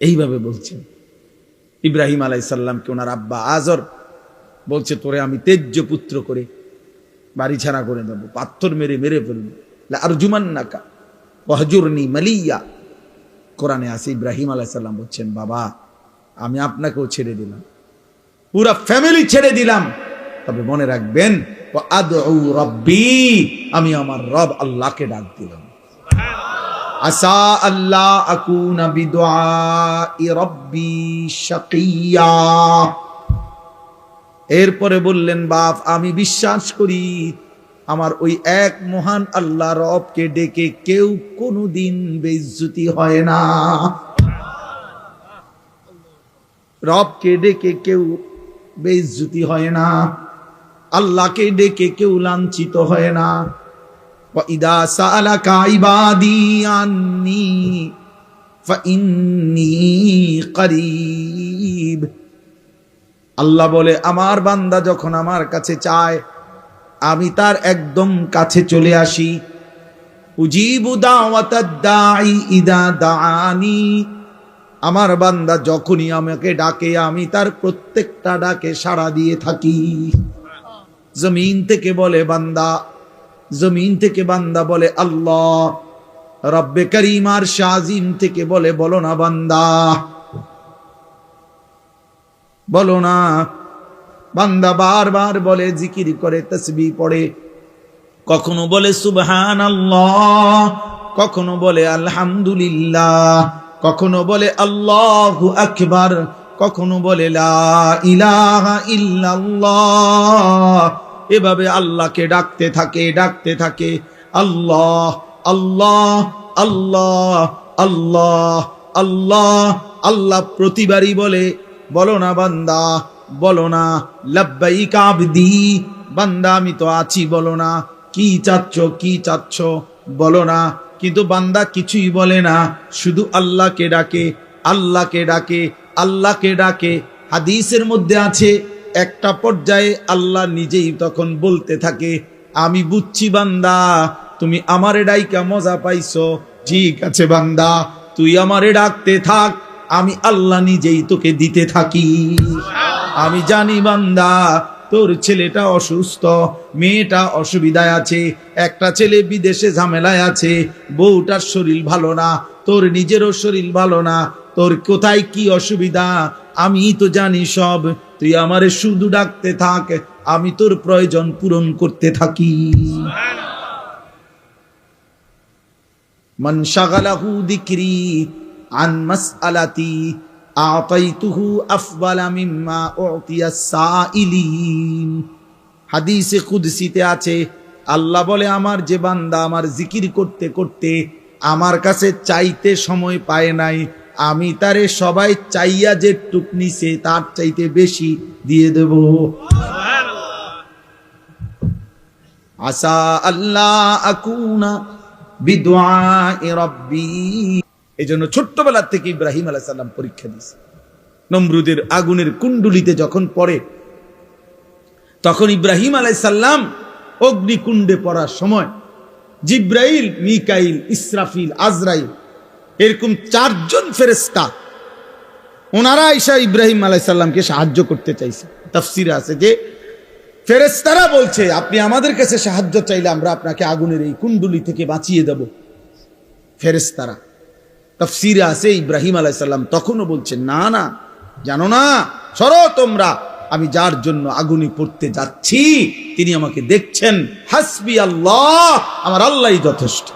এইভাবে বলছেন ইব্রাহিম আলাইহিস সালামকে ওনার আব্বা আজর বলছে তোরে আমি তেজ্য পুত্র করে বাড়ি ছাড়া করে দেবো, পাথর মেরে মেরে ফেলবো, লা আরজুমান্নাকা ওয়াহজুরনি মালিয়া। কোরআনে আছে ইব্রাহিম আলাইহিস সালাম বলছেন বাবা আমি আপনাকেও ছেড়ে দিলাম, পুরা ফ্যামিলি ছেড়ে দিলাম, তবে মনে রাখবেন ওয়া আদউ রাব্বি, আমি আমার রব আল্লাহকে ডাক দিলাম। আসা আল্লাহ আকুনা বিদুআই রাব্বি শাকিয়া। এরপরে বললেন বাপ আমি বিশ্বাস করি আমার ওই এক মহান আল্লাহ রবকে ডেকে কেউ কোনোদিন বেইজ্জতি হয় না, রবকে ডেকে কেউ বেইজ্জতি হয় না, আল্লাহকে ডেকে কেউ লাঞ্ছিত হয় না। ওয়া ইদা সাআলাকা ইবাদি আন্নী ফাইন্নী করিব। আল্লাহ বলে আমার বান্দা যখন আমার কাছে চায় আমি তার একদম কাছে চলে আসি। উজিবু দাওয়াতাদ দাঈ ইদা দাআনি, আমার বান্দা যখনই আমাকে ডাকে আমি তার প্রত্যেকটা ডাকে সাড়া দিয়ে থাকি। জমিন থেকে বলে বান্দা, জমিন থেকে বান্দা বলে আল্লাহ, রব্বে করিম আর শাজিম থেকে বলে বলো না বান্দা, বলো না। বান্দা বারবার বলে, জিকির করে, তাসবিহ পড়ে, কখনো বলে সুবহানাল্লাহ, কখনো বলে আলহামদুলিল্লাহ, কখনো বলে আল্লাহু আকবার, কখনো বলে লা ইলাহা ইল্লাল্লাহ। এভাবে আল্লাহকে ডাকতে থাকে, ডাকতে থাকে। আল্লাহ আল্লাহ আল্লাহ আল্লাহ আল্লাহ আল্লাহ প্রতিবারই বলে, বলো না বান্দা, বলো না লাব্বাইকা আবদি, বান্দা আমি তো আছি, বলো না কি চাচ্ছ, কি চাচ্ছ বলো না। কিন্তু বান্দা কিছুই বলে না, শুধু আল্লাহকে ডাকে, আল্লাহকে ডাকে, আল্লাহকে ডাকে। হাদিসের মধ্যে আছে, একটা পর্যায়ে আল্লাহ নিজেই তখন বলতে থাকে, আমি বুঝছি বান্দা তুমি আমারে ডাইকা মজা পাইছো, ঠিক আছে বান্দা তুই আমারে ডাকতে থাক, আমি আল্লাহ নিজেই তোকে দিতে থাকি। আমি জানি বান্দা তোর ছেলেটা অসুস্থ, মেয়েটা অসুবিধায় আছে, একটা ছেলে বিদেশে ঝামেলায় আছে, বউটার শরীর ভালো না, তোর নিজেরও শরীর ভালো না, তোর কোথায় কি অসুবিধা আমি তো জানি সব, তুই আমারে শুধু ডাকতে থাক, আমি তোর প্রয়োজন পূরণ করতে থাকি। মান শাগালাহু যিকরি আন মাসআলাতি আতাইতুহু আফদালা মিম্মা উতিয়াস সাইলিন। হাদিসে কুদসিতে আছে, আল্লাহ বলে, আমার যে বান্দা আমার জিকির করতে করতে আমার কাছে চাইতে সময় পায় নাই, আমি তারে সবাই চাইয়া যে টুক নিছে তার চাইতে বেশি দিয়ে দেব। আসা আল্লাহ আকুনা বিদুআই রাব্বি। এই জন্য ছোট্টবেলা থেকে ইব্রাহিম আলাইহিস সালাম পরীক্ষা দিয়েছে। নমরুদের আগুনের কুণ্ডুলিতে যখন পড়ে, তখন ইব্রাহিম আলাইহিস সালাম অগ্নিকুণ্ডে পড়ার সময় জিব্রাইল, মিকাইল, ইসরাফিল, আজরাইল, এরকম 4 জন ফেরেশতা ওনারা আয়েশা ইব্রাহিম আলাইহিস সালামকে সাহায্য করতে চাইছে। তাফসিরে আছে যে ফেরেশতারা বলছে, আপনি আমাদের কাছে সাহায্য চাইলে আমরা আপনাকে আগুনের এই কুণ্ডুলি থেকে বাঁচিয়ে দেব। ফেরেশতারা, তাফসিরে আছে ইব্রাহিম আলাইহিস সালাম তখনও বলছেন, না না, জানো না, সরো তোমরা, আমি যার জন্য আগুনে পড়তে যাচ্ছি তিনি আমাকে দেখছেন, হাসবি আল্লাহ, আমার আল্লাহই যথেষ্ট।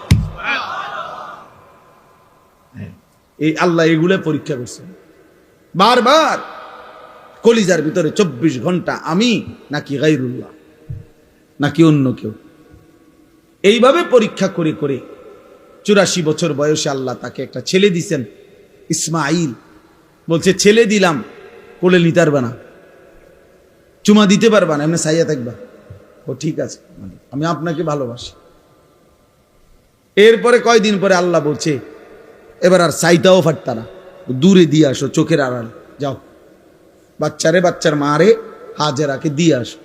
এই আল্লাহ এগুলো পরীক্ষা করছেন বারবার, কলিজার ভিতরে 24 ঘন্টা আমি নাকি গায়রুল্লাহ, নাকি অন্য কেউ। এইভাবে পরীক্ষা করে করে 84 বছর বয়সে আল্লাহ তাকে একটা ছেলে দিছেন, ইসমাইল। বলছে, ছেলে দিলাম, কোলে নিতে পারবে না, চুমা দিতে পারবা না, এমনি সাইয়া থাকবা। ও ঠিক আছে, আমি আপনাকে ভালোবাসি। এরপরে কয়দিন পরে আল্লাহ বলছে, এবার আর সাইটাও ফাটতা না, দূরে দিয়ে আসো, চোখের আড়াল যাও, বাচ্চারে, বাচ্চার মারে হাজেরাকে দিয়ে আসো।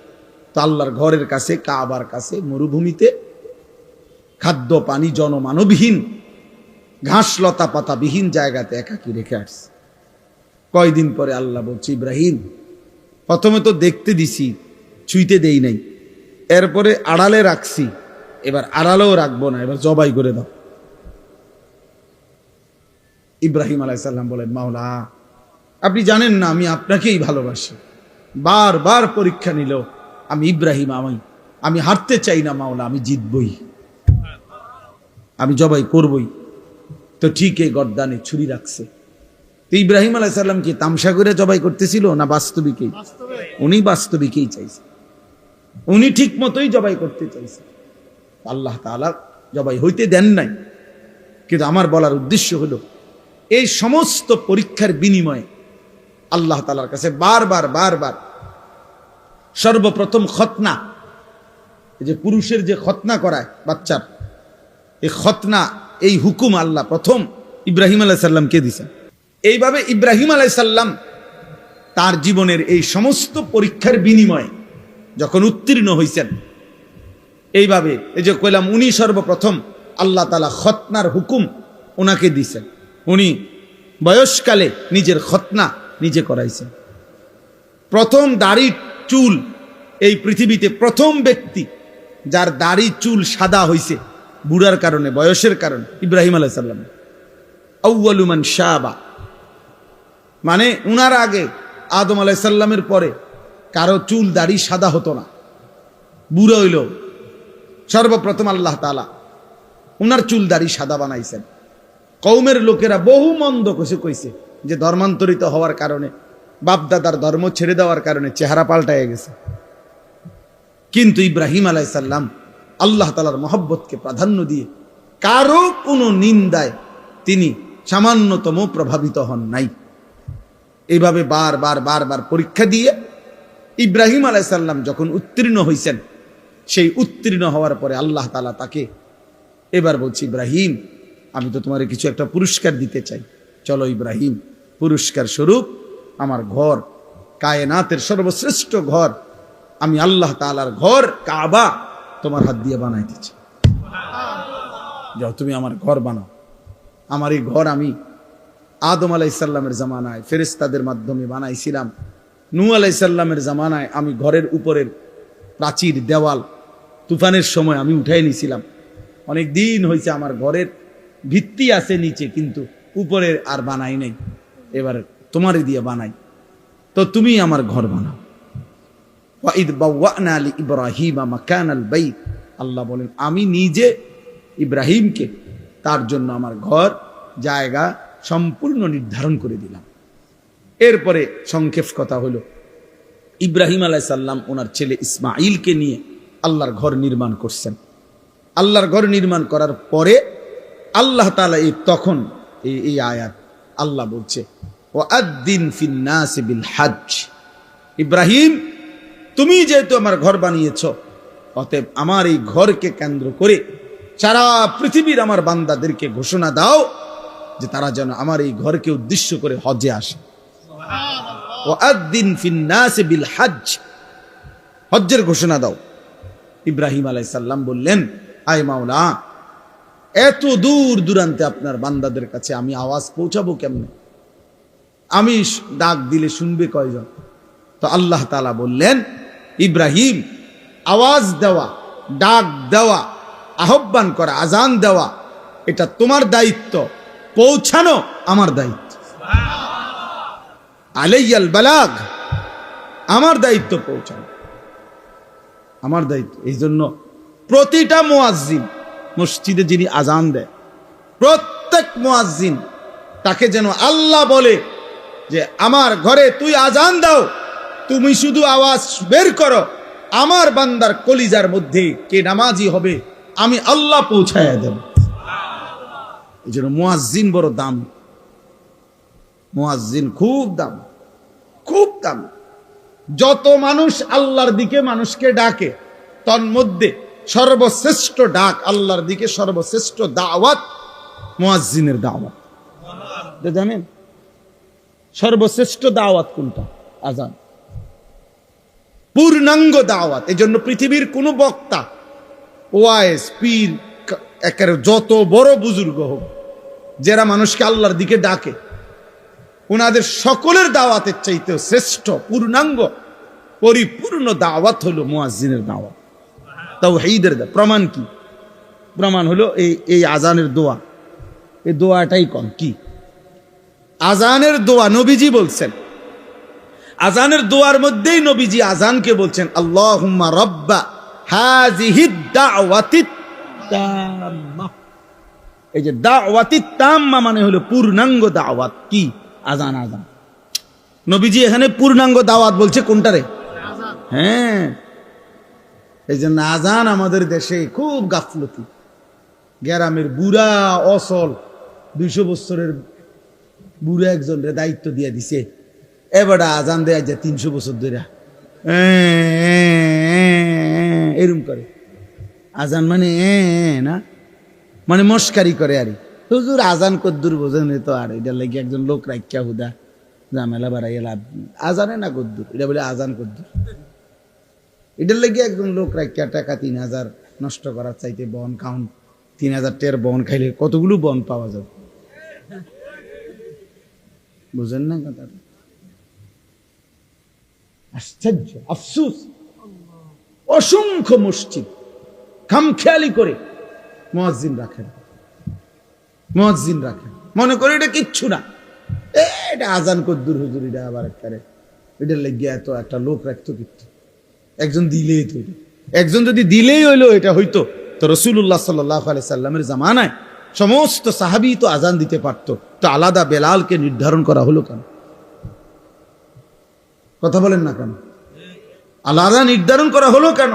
তো আল্লাহর ঘরের কাছে, কাবার কাছে, মরুভূমিতে, খাদ্য পানি জনমানবহীন, ঘাস লতা পাতা বিহীন জায়গাতে একাকি রেখে আসছে। কয়দিন পরে আল্লাহ বলছে, ইব্রাহিম, প্রথমে তো দেখতে দিছি, ছুঁইতে দেই নাই, এরপরে আড়ালে রাখছি, এবার আড়ালেও রাখবো না, এবার জবাই করে দাও। ইব্রাহিম আলাইহিস সালাম বলেন, মাওলা আপনি জানেন না আমি আপনাকেই ভালোবাসি, বারবার পরীক্ষা নিল আমি ইব্রাহিম, আমি হারতে চাই না মাওলা, আমি জিতবই, আমি জবাই করবই। তো ঠিক এই গর্দানে ছুরি রাখছে। তো ইব্রাহিম আলাইহিস সালাম কি তামসা করে জবাই করতেছিল না বাস্তবিকেই? উনি বাস্তবিকেই চাইছে, উনি ঠিক মতোই জবাই করতে চাইছে। আল্লাহ তাআলা জবাই হইতে দেন নাই। কিন্তু আমার বলার উদ্দেশ্য হলো, এই সমস্ত পরীক্ষার বিনিময়ে আল্লাহ তাআলার কাছে বারবার বারবার, সর্বপ্রথম খতনা, এই যে পুরুষের যে খতনা করায় বাচ্চার, এই খতনা, এই হুকুম আল্লাহ প্রথম ইব্রাহিম আলাইহিস সালামকে দিয়েছেন। এইভাবে ইব্রাহিম আলাইহিস সালাম তার জীবনের এই সমস্ত পরীক্ষার বিনিময়ে যখন উত্তীর্ণ হয়েছেন, এইভাবে এই যে কইলাম, উনি সর্বপ্রথম আল্লাহ তাআলা খতনার হুকুম ওনাকে দিয়েছেন। উনি বয়সকালে নিজের খতনা নিজে করাইছেন। প্রথম দাড়ি চুল, এই পৃথিবীতে প্রথম ব্যক্তি যার দাড়ি চুল সাদা হইছে বুড়ার কারণে, বয়সের কারণে, ইব্রাহিম আলাইহিস সালাম। আউয়ালু মান শাবা, মানে উনার আগে আদম আলাইহিস সালামের পরে কারো চুল দাড়ি সাদা হতো না, বুড়ো হইল সর্বপ্রথম আল্লাহ তাআলা উনার চুল দাড়ি সাদা বানাইছেন। কওমের লোকেরা বহু মন্দ কইছে যে ধর্মান্তরিত হওয়ার কারণে, বাপদাদার ধর্ম ছেড়ে দেওয়ার কারণে চেহারা পাল্টায় গেছে। কিন্তু ইব্রাহিম আলাইহিস সালাম আল্লাহ তাআলার মহব্বতকে প্রাধান্য দিয়ে কারো কোনো নিন্দায় তিনি সামান্যতম প্রভাবিত হন নাই। এইভাবে বারবার পরীক্ষা দিয়ে ইব্রাহিম আলাইহিস সালাম যখন উত্তীর্ণ হয়েছেন, সেই উত্তীর্ণ হওয়ার পরে আল্লাহ তাআলা তাকে এবার বলছি, ইব্রাহিম আমি তো তোমার কিছু একটা পুরস্কার দিতে চাই, চলো ইব্রাহিম পুরস্কার স্বরূপ আমার ঘর, কায়নাতের সর্বশ্রেষ্ঠ ঘর, আমি আল্লাহ তাআলার ঘর কাবা তোমার হাত দিয়ে বানাইতেছি, যাও তুমি আমার ঘর বানাও। আমার এই ঘর আমি আদম আলাইহিস সালামের জামানায় ফেরেশতাদের মাধ্যমে বানাইছিলাম, নূহ আলাইহিস সালামের জামানায় আমি ঘরের উপরের প্রাচীর দেওয়াল তুফানের সময় আমি উঠাই নিয়েছিলাম, অনেক দিন হয়েছে আমার ঘরের ভিত্তি আছে নিচে, কিন্তু উপরে আর বানাই নাই, এবার তোমারই দিয়ে বানাই, তো তুমি আমার ঘর বানাও। ওয়াইদ বাওয়ানা লিইব্রাহিমা মাকানাল বাইত, আল্লাহ বলেন আমি নিজে ইব্রাহিমকে তার জন্য আমার ঘর জায়গা সম্পূর্ণ নির্ধারণ করে দিলাম। এরপরে সংক্ষেপ কথা হলো, ইব্রাহিম আলাইহিস সালাম ওনার ছেলে ইসমাঈলকে নিয়ে আল্লাহর ঘর নির্মাণ করছেন। আল্লাহর ঘর নির্মাণ করার পরে আল্লাহ তাআলা তখন এই আয়াত আল্লাহ বলছে, ওয়াআদ্দিন ফিন নাস বিল হজ, ইব্রাহিম তুমি যেহেতু আমার ঘর বানিয়েছ, অতএব আমার এই ঘরকে কেন্দ্র করে সারা পৃথিবীর আমার বান্দাদেরকে ঘোষণা দাও যে তারা যেন আমার এই ঘরকে উদ্দেশ্য করে হজে আসে। ওয়াআদ্দিন ফিন নাস বিল হজ, হজ্জের ঘোষণা দাও। ইব্রাহিম আলাইহিস সালাম বললেন, আয় মাওলা এত দূর দূরান্তে আপনার বান্দাদের কাছে আমি আওয়াজ পৌঁছাবো কেমনে, আমি ডাক দিলে শুনবে কয়জন? তো আল্লাহ তাআলা বললেন, ইব্রাহিম আওয়াজ দেওয়া, ডাক দেওয়া, আহ্বান করা, আজান দেওয়া এটা তোমার দায়িত্ব, পৌঁছানো আমার দায়িত্ব। আলাইয়াল বালাগ, আমার দায়িত্ব পৌঁছানো, আমার দায়িত্ব। এই জন্য প্রতিটা মুয়াজ্জিন মসজিদে যিনি আজান দেয়, প্রত্যেক মুয়াজ্জিন তাকে যেন আল্লাহ বলে যে আমার ঘরে তুই আজান দাও, তুমি শুধু আওয়াজ বের করো, আমার বান্দার কলিজার মধ্যে কে নামাজি হবে আমি আল্লাহ পৌঁছায়া দেব। এই জন্য মুয়াজ্জিন বড় দাম, মুয়াজ্জিন খুব দাম, খুব দাম। যত মানুষ আল্লাহর দিকে মানুষকে ডাকে, তন্মধ্যে সর্বশ্রেষ্ঠ ডাক আল্লাহর দিকে, সর্বশ্রেষ্ঠ দাওয়াত মুয়াজ্জিনের দাওয়াত। জানেন সর্বশ্রেষ্ঠ দাওয়াত কোনটা? আজান, পূর্ণাঙ্গ দাওয়াত। এই জন্য পৃথিবীর কোন বক্তা, ওয়াইজ, পীর, একেবারে যত বড় বুজুর্গ হোক, যারা মানুষকে আল্লাহর দিকে ডাকে, ওনাদের সকলের দাওয়াতের চাইতে শ্রেষ্ঠ পূর্ণাঙ্গ পরিপূর্ণ দাওয়াত হলো মুয়াজ্জিনের দাওয়াত, তাওহীদের দাওয়াত। প্রমাণ কি? প্রমাণ হলো এই আজানের দোয়া, এই দোয়াটাই কম কি? আজানের দোয়া নবীজি বলছেন, আজানের দোয়ার মধ্যেই নবীজি আজানকে বলছেন আল্লাহুম্মা রাব্বা হাযিহিদ দাওয়াতিত তাম্মা। এই যে দাওয়াতিত তাম্মা মানে হলো পূর্ণাঙ্গ দাওয়াত। কি? আজান। আজান নবীজি এখানে পূর্ণাঙ্গ দাওয়াত বলছে কোনটারে? হ্যাঁ, এই জন্য আজান আমাদের দেশে খুব গাফলতি। গ্রামের বুড়া অসল 200 বছরের বুড়া একজনের দায়িত্ব দিয়ে দিছে, এবার আজান দেয়া যায় 300 বছর ধরে এরম করে। আজান মানে না, মানে মস্কারি করে। আরে হুজুর আজান কদ্দুর বোঝেন তো, আর এটা লাগে একজন লোক রাখিয়া হুদা ঝামেলা বাড়াইয়া লাভ। আজানে না কদ্দুর, এটা বলে আজান কদ্দুর। এটার লেগে একজন লোক রাখিয়া টাকা 3000 নষ্ট করার চাইতে বন খাউন, 3000 টের বন খাইলে কতগুলো বন পাওয়া যাবে, বুঝেন না কথাটা? আশ্চর্য, আফসোস, অসংখ্য মসজিদ খামখেয়ালি করে মুয়াজ্জিন রাখেন, মুয়াজ্জিন রাখেন, মনে করে এটা কিচ্ছু না, এটা আজান কদ্দুর হুজুর, এটা আবার এটার লেগে এত একটা লোক রাখতো কিচ্ছু। একজন দিলেই তো, একজন যদি দিলেই হইলো এটা হইতো, তো রাসূলুল্লাহ সাল্লাল্লাহু আলাইহি সাল্লামের জামানায় সমস্ত সাহাবী তো আজান দিতে পারতো, তো আলাদা বেলালকে নির্ধারণ করা হলো কেন? কথা বলেন না কেন? আলাদা নির্ধারণ করা হলো কেন?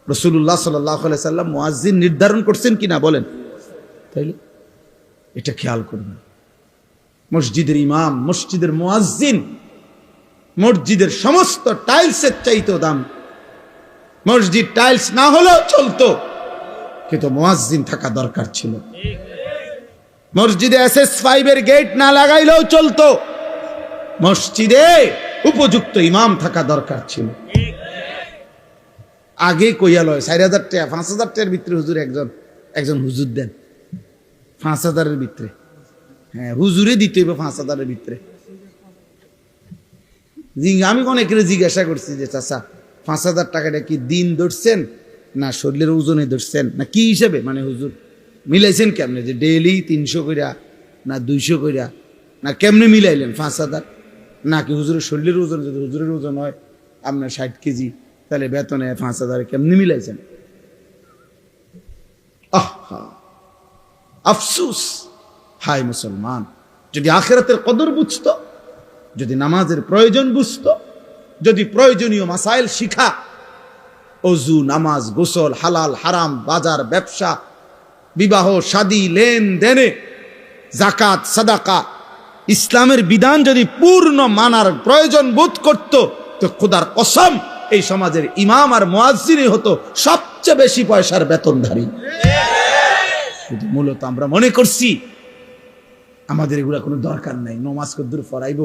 রাসূলুল্লাহ সাল্লাল্লাহু আলাইহি সাল্লাম মুয়াজ্জিন নির্ধারণ করছেন কিনা বলেন? তাইলে এটা খেয়াল করবেন। মসজিদের ইমাম, মসজিদের মুয়াজ্জিন, মসজিদের সমস্ত টাইলসের চাইতেও দাম। মসজিদ টাইলস না হলেও চলতো, কিন্তু মুয়াজ্জিন থাকা দরকার ছিল। মসজিদে SS5 এর গেট না লাগাইলেও চলতো, মসজিদে উপযুক্ত ইমাম থাকা দরকার ছিল। আগে কইয়া লয় 4,000 টাকা 5,000 টাকার ভিতরে হুজুর একজন হুজুর দেন, 5,000-এর ভিতরে। হ্যাঁ, হুজুরে দিতে হইবে 5,000-এর ভিতরে। আমি অনেকের জিজ্ঞাসা করছি যে চাচা 5,000 টাকাটা কি দিন ধরছেন না শরীরের ওজনে ধরছেন না কি হিসেবে, মানে হুজুর মিলাইছেন কেমনে, যে ডেইলি 300 কইরা না 200 কইরা না কেমনে মিলাইলেন 5,000? নাকি হুজুরের শরীরের ওজন, যদি হুজুরের ওজন হয় আপনার 60 কেজি, তাহলে বেতনে 5,000 কেমনে মিলাইছেন? আফসুস, হায় মুসলমান, যদি আখিরাতের কদর বুঝতো, যদি নামাজের প্রয়োজন বুঝতো, যদি প্রয়োজনীয় মাসাইল শিখা, ওযু, নামাজ, গোসল, হালাল হারাম, বাজার ব্যবসা, বিবাহ শাদী, লেনদেনে, যাকাত, সাদাকা, ইসলামের বিধান যদি পূর্ণ মানার প্রয়োজন বোধ করত, তো খোদার কসম এই সমাজের ইমাম আর মুয়াজ্জিনই হতো সবচেয়ে বেশি পয়সার বেতনধারী। কিন্তু মূলত আমরা মনে করছি আমাদের এগুলা কোনো দরকার নাই, নমাজ কদ্দুর পড়াইব।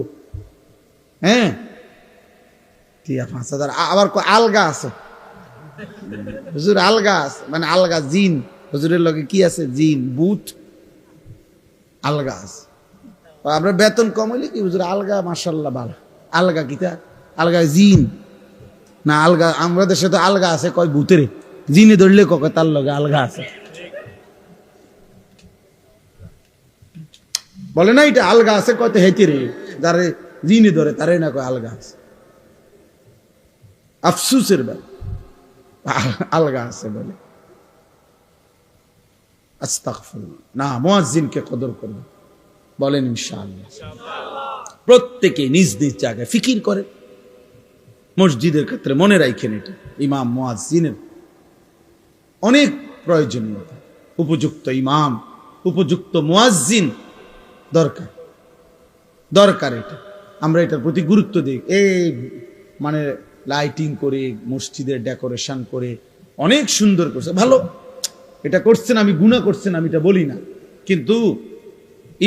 হ্যাঁ, 5,000 আবার আলগা আছে হুজুর, আলগা আছে, মানে আলগা জিন, হুজুরের লগে কি আছে, জিন বুট আলগা আছে। আপনার বেতন কম হইলে কি হুজুর আলগা, মাশাআল্লাহ ভালো। আলগা কিতা, আলগা জিন না আলগা, আমরা দেশে তো আলগা আছে কয় ভূতেরে, জিনে ধরলে কয় তার লগে আলগা আছে, বলে না এটা আলগা আছে কয় তো হেঁটে রে, যারে জিনে ধরে তারে না কয় আলগা আছে। আফসুসের ব্যাপার, আলগা আছে বলে। আস্তাগফিরুল্লাহ, না মুয়াজ্জিনকে কদর করবে, বলেন ইনশাআল্লাহ। প্রত্যেকে নিজ নিজ জায়গায় ফিকির করে, মসজিদের ক্ষেত্রে মনে রাখেন এটা ইমাম মুয়াজ্জিনের অনেক প্রয়োজনীয়তা। উপযুক্ত ইমাম, উপযুক্ত মুয়াজ্জিন দরকার, দরকার। এটা আমরা এটার প্রতি গুরুত্ব দিই। এই মানে লাইটিং করে, মসজিদের ডেকোরেশন করে অনেক সুন্দর করছে, ভালো, এটা করছেন, আমি গুনাহ করছেন আমি এটা বলি না, কিন্তু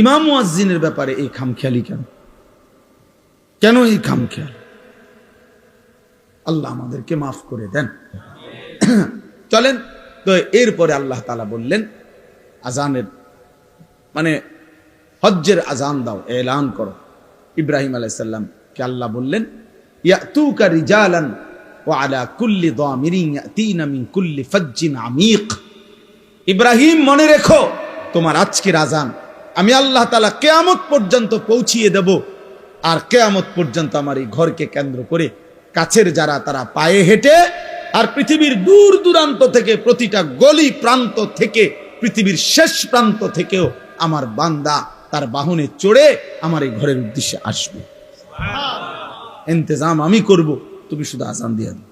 ইমাম মুয়াজ্জিনের ব্যাপারে এই খামখেয়ালি কেন? কেন এই খামখেয়াল? আল্লাহ আমাদেরকে মাফ করে দেন। চলেন তো, এরপরে আল্লাহ তাআলা বললেন আজানের, মানে হজ্জের আজান দাও, এলান করো। ইব্রাহিম আলাইহিস সালাম কে আল্লাহ বললেন ইয়াতুকা রিজালান ওয়া আলা কুল্লি দামিরিন ইয়াতিনা মিন কুল্লি ফাজ্জিন আমিক। ইব্রাহিম, মনে রেখো তোমার আজকের আজান আমি আল্লাহ তাআলা কিয়ামত পর্যন্ত পৌঁছিয়ে দেব, আর কিয়ামত পর্যন্ত আমার এই ঘরকে কেন্দ্র করে কাছের যারা তারা পায়ে হেঁটে, আর পৃথিবীর দূর দূরান্ত থেকে, প্রতিটা গলি প্রান্ত থেকে, পৃথিবীর শেষ প্রান্ত থেকেও আমার বান্দা তার বাহনে চড়ে আমার এই ঘরের উদ্দেশ্যে আসবে। ইন্তজাম আমি করব, তুমি শুধু আজান দিয়ে দাও।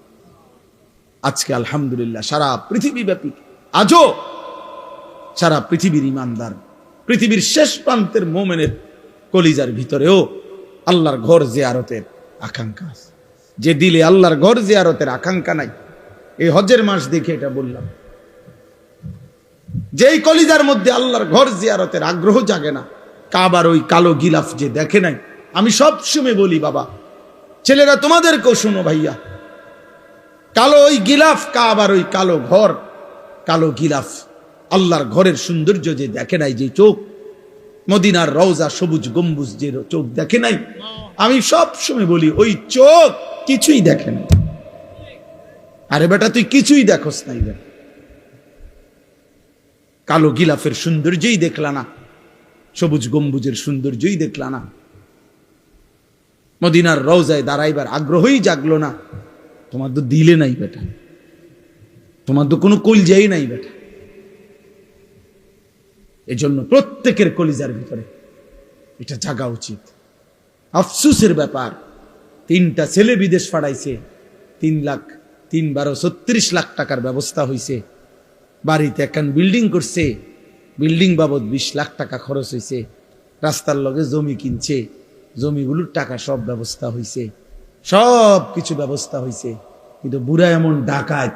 আজকে আলহামদুলিল্লাহ সারা পৃথিবী ব্যাপী, আজও সারা পৃথিবীর ইমানদার, পৃথিবীর শেষ প্রান্তের মোমেনের কলিজার ভিতরেও আল্লাহর ঘর জিয়ারতের আকাঙ্ক্ষা আছে। যে দিলে আল্লাহর ঘর জিয়ারতের আকাঙ্ক্ষা নাই, এই হজ্জের মাস দেখে এটা বললাম, যেই কলিজার মধ্যে আল্লাহর ঘর জিয়ারতের আগ্রহ জাগে না, কাবার ওই কালো গিলাফ যে দেখে নাই। আমি সব সময় বলি বাবা, ছেলেরা তোমাদেরকেও শোনো ভাইয়া, কালো ওই গিলাফ, কাবার ওই কালো ঘর, কালো গিলাফ, আল্লাহর ঘরের সৌন্দর্য যে দেখে নাই, যে চোখ, মদিনার রওজা সবুজ গম্বুজ যে চোখ দেখে নাই, আমি সব সময় বলি ওই চোখ কিছুই দেখে নাই। আরে বেটা তুই কিছুই দেখোস নাই, কালো গিলাফের সৌন্দর্যই দেখলা না, সবুজ গম্বুজের সৌন্দর্যই দেখলা না, মদিনার রওজায় দাঁড়াইবার আগ্রহই জাগলো না, তোমার তো দিলে নাই বেটা, তোমার তো কোনো কলজাই নাই বেটা। এজন্য প্রত্যেকের কলিজার ভিতরে এটা জাগা উচিত। আফসুসের ব্যাপার, 3টা ছেলে বিদেশ পাঠাইছে, 36 লাখ টাকার ব্যবস্থা হয়েছে, বাড়িতে একখান বিল্ডিং করছে, বিল্ডিং বাবদ 20 লাখ টাকা খরচ হয়েছে, রাস্তার লগে জমি কিনছে, জমিগুলোর টাকা সব ব্যবস্থা হয়েছে, সব কিছু ব্যবস্থা হয়েছে, কিন্তু বুড়া এমন ডাকাত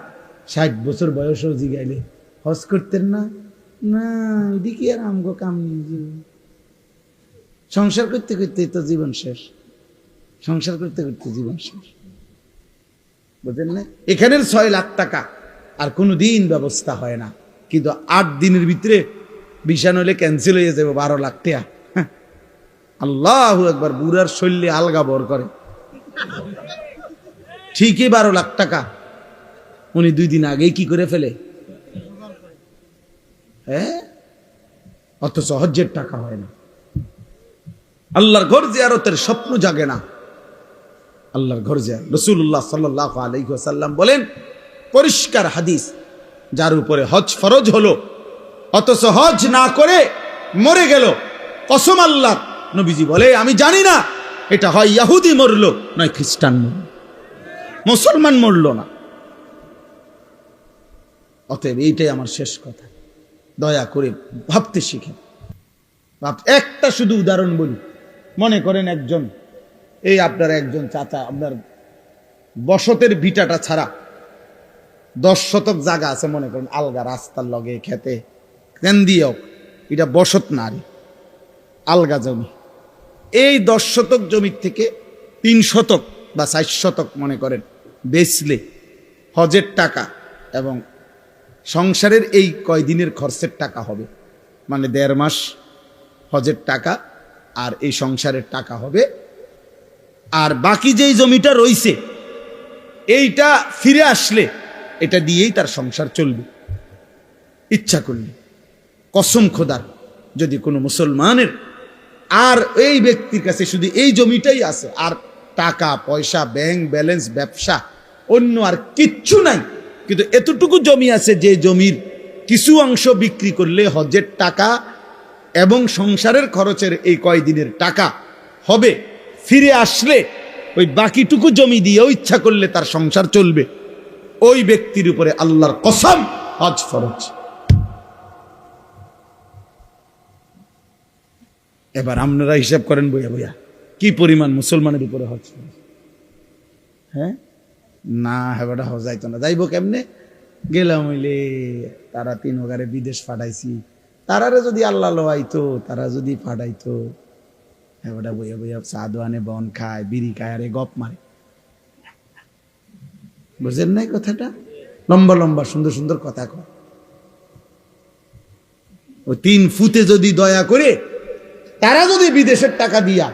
60 বছর বয়সও জিগাইলে হজ করতেন না, না এদিকে আর আমগো কাম নেই, সংসার করতে করতে তো জীবন শেষ, সংসার করতে করতে জীবন শেষ, বুঝলেন না? এখানের 6 লাখ টাকা আর কোনোদিন ব্যবস্থা হয় না, কিন্তু 8 দিনের ভিতরে ভিসা নইলে ক্যান্সেল হয়ে যাবে 12 লাখ টাকা। আল্লাহু আকবার, বুড়ার শৈলী আলগা বর করে, ঠিকই 12 লাখ টাকা উনি 2 দিন আগেই কি করে ফেলে, হ্যাঁ, অথচ হজ্জের টাকা হয় না। আল্লাহর ঘর জিয়ারতের স্বপ্ন জাগে না, আল্লাহর ঘর জিয়ারত। রাসূলুল্লাহ সাল্লাল্লাহু আলাইহি ওয়াসাল্লাম বলেন, পরিষ্কার হাদিস, যার উপরে হজ ফরজ হলো অথচ হজ না করে মরে গেল, কসম আল্লাহ, নবীজি বলে আমি জানি না এটা হয় ইহুদি মরলো নয় খ্রিস্টান মরল, মুসলমান মরল না। অতএব এইটাই আমার শেষ কথা, দয়া করে ভাবতে শিখেন। একটা শুধু উদাহরণ বলি, মনে করেন একজন, এই আপনার একজন চাচা, আপনার বসতের ভিটাটা ছাড়া 10 শতক জায়গা আছে, মনে করেন আলগা রাস্তার লগে খেতে কেন দিয়েও, এটা বসত না, আলগা জমি। এই 10 শতক জমির থেকে 3 শতক বা 4 শতক মনে করেন বেচলে হজের টাকা এবং সংসারের এই কয়দিনের খরচের টাকা হবে, মানে 1.5 মাস হজের টাকা আর এই সংসারের টাকা হবে। আর বাকি যেই জমিটা রইছে এইটা ফিরে আসলে এটা দিয়েই তার সংসার চলবে ইচ্ছা করলে। কসম খোদার, যদি কোনো মুসলমানের আর এই ব্যক্তির কাছে শুধু এই জমিটাই আছে, আর টাকা পয়সা, ব্যাংক ব্যালেন্স, ব্যবসা, অন্য আর কিচ্ছু নাই, কিন্তু এতটুকু জমি আছে যে জমির কিছু অংশ বিক্রি করলে হজের টাকা এবং সংসারের খরচের এই কয়দিনের টাকা হবে, ফিরে আসলে ওই বাকিটুকু জমি দিয়েও ইচ্ছা করলে তার সংসার চলবে, ওই ব্যক্তির উপরে আল্লাহর কসম হজ ফরজ। এবার আপনারা হিসাব করেন বইয়া বইয়া কি পরিমাণ মুসলমানের উপরে হজ ফরজ। হ্যাঁ, না হেবাটা হজাইতো না, যাইব কেমনে, গেলাম হইলে তারা 3 ওগারে বিদেশ পাঠাইছি, তারারে যদি আল্লাহ লোয়াইতো, তারা যদি পাঠাইতো, হেবাটা বইয়া বইয়া চা দোয়ানে বন খায়, বিড়ি খায়, আরে গপ মারে। বুঝেন নাই কথাটা? লম্বা লম্বা সুন্দর সুন্দর কথা কয়। ওই 3 ফুটে যদি দয়া করে তারা যদি বিদেশের টাকা দিয়া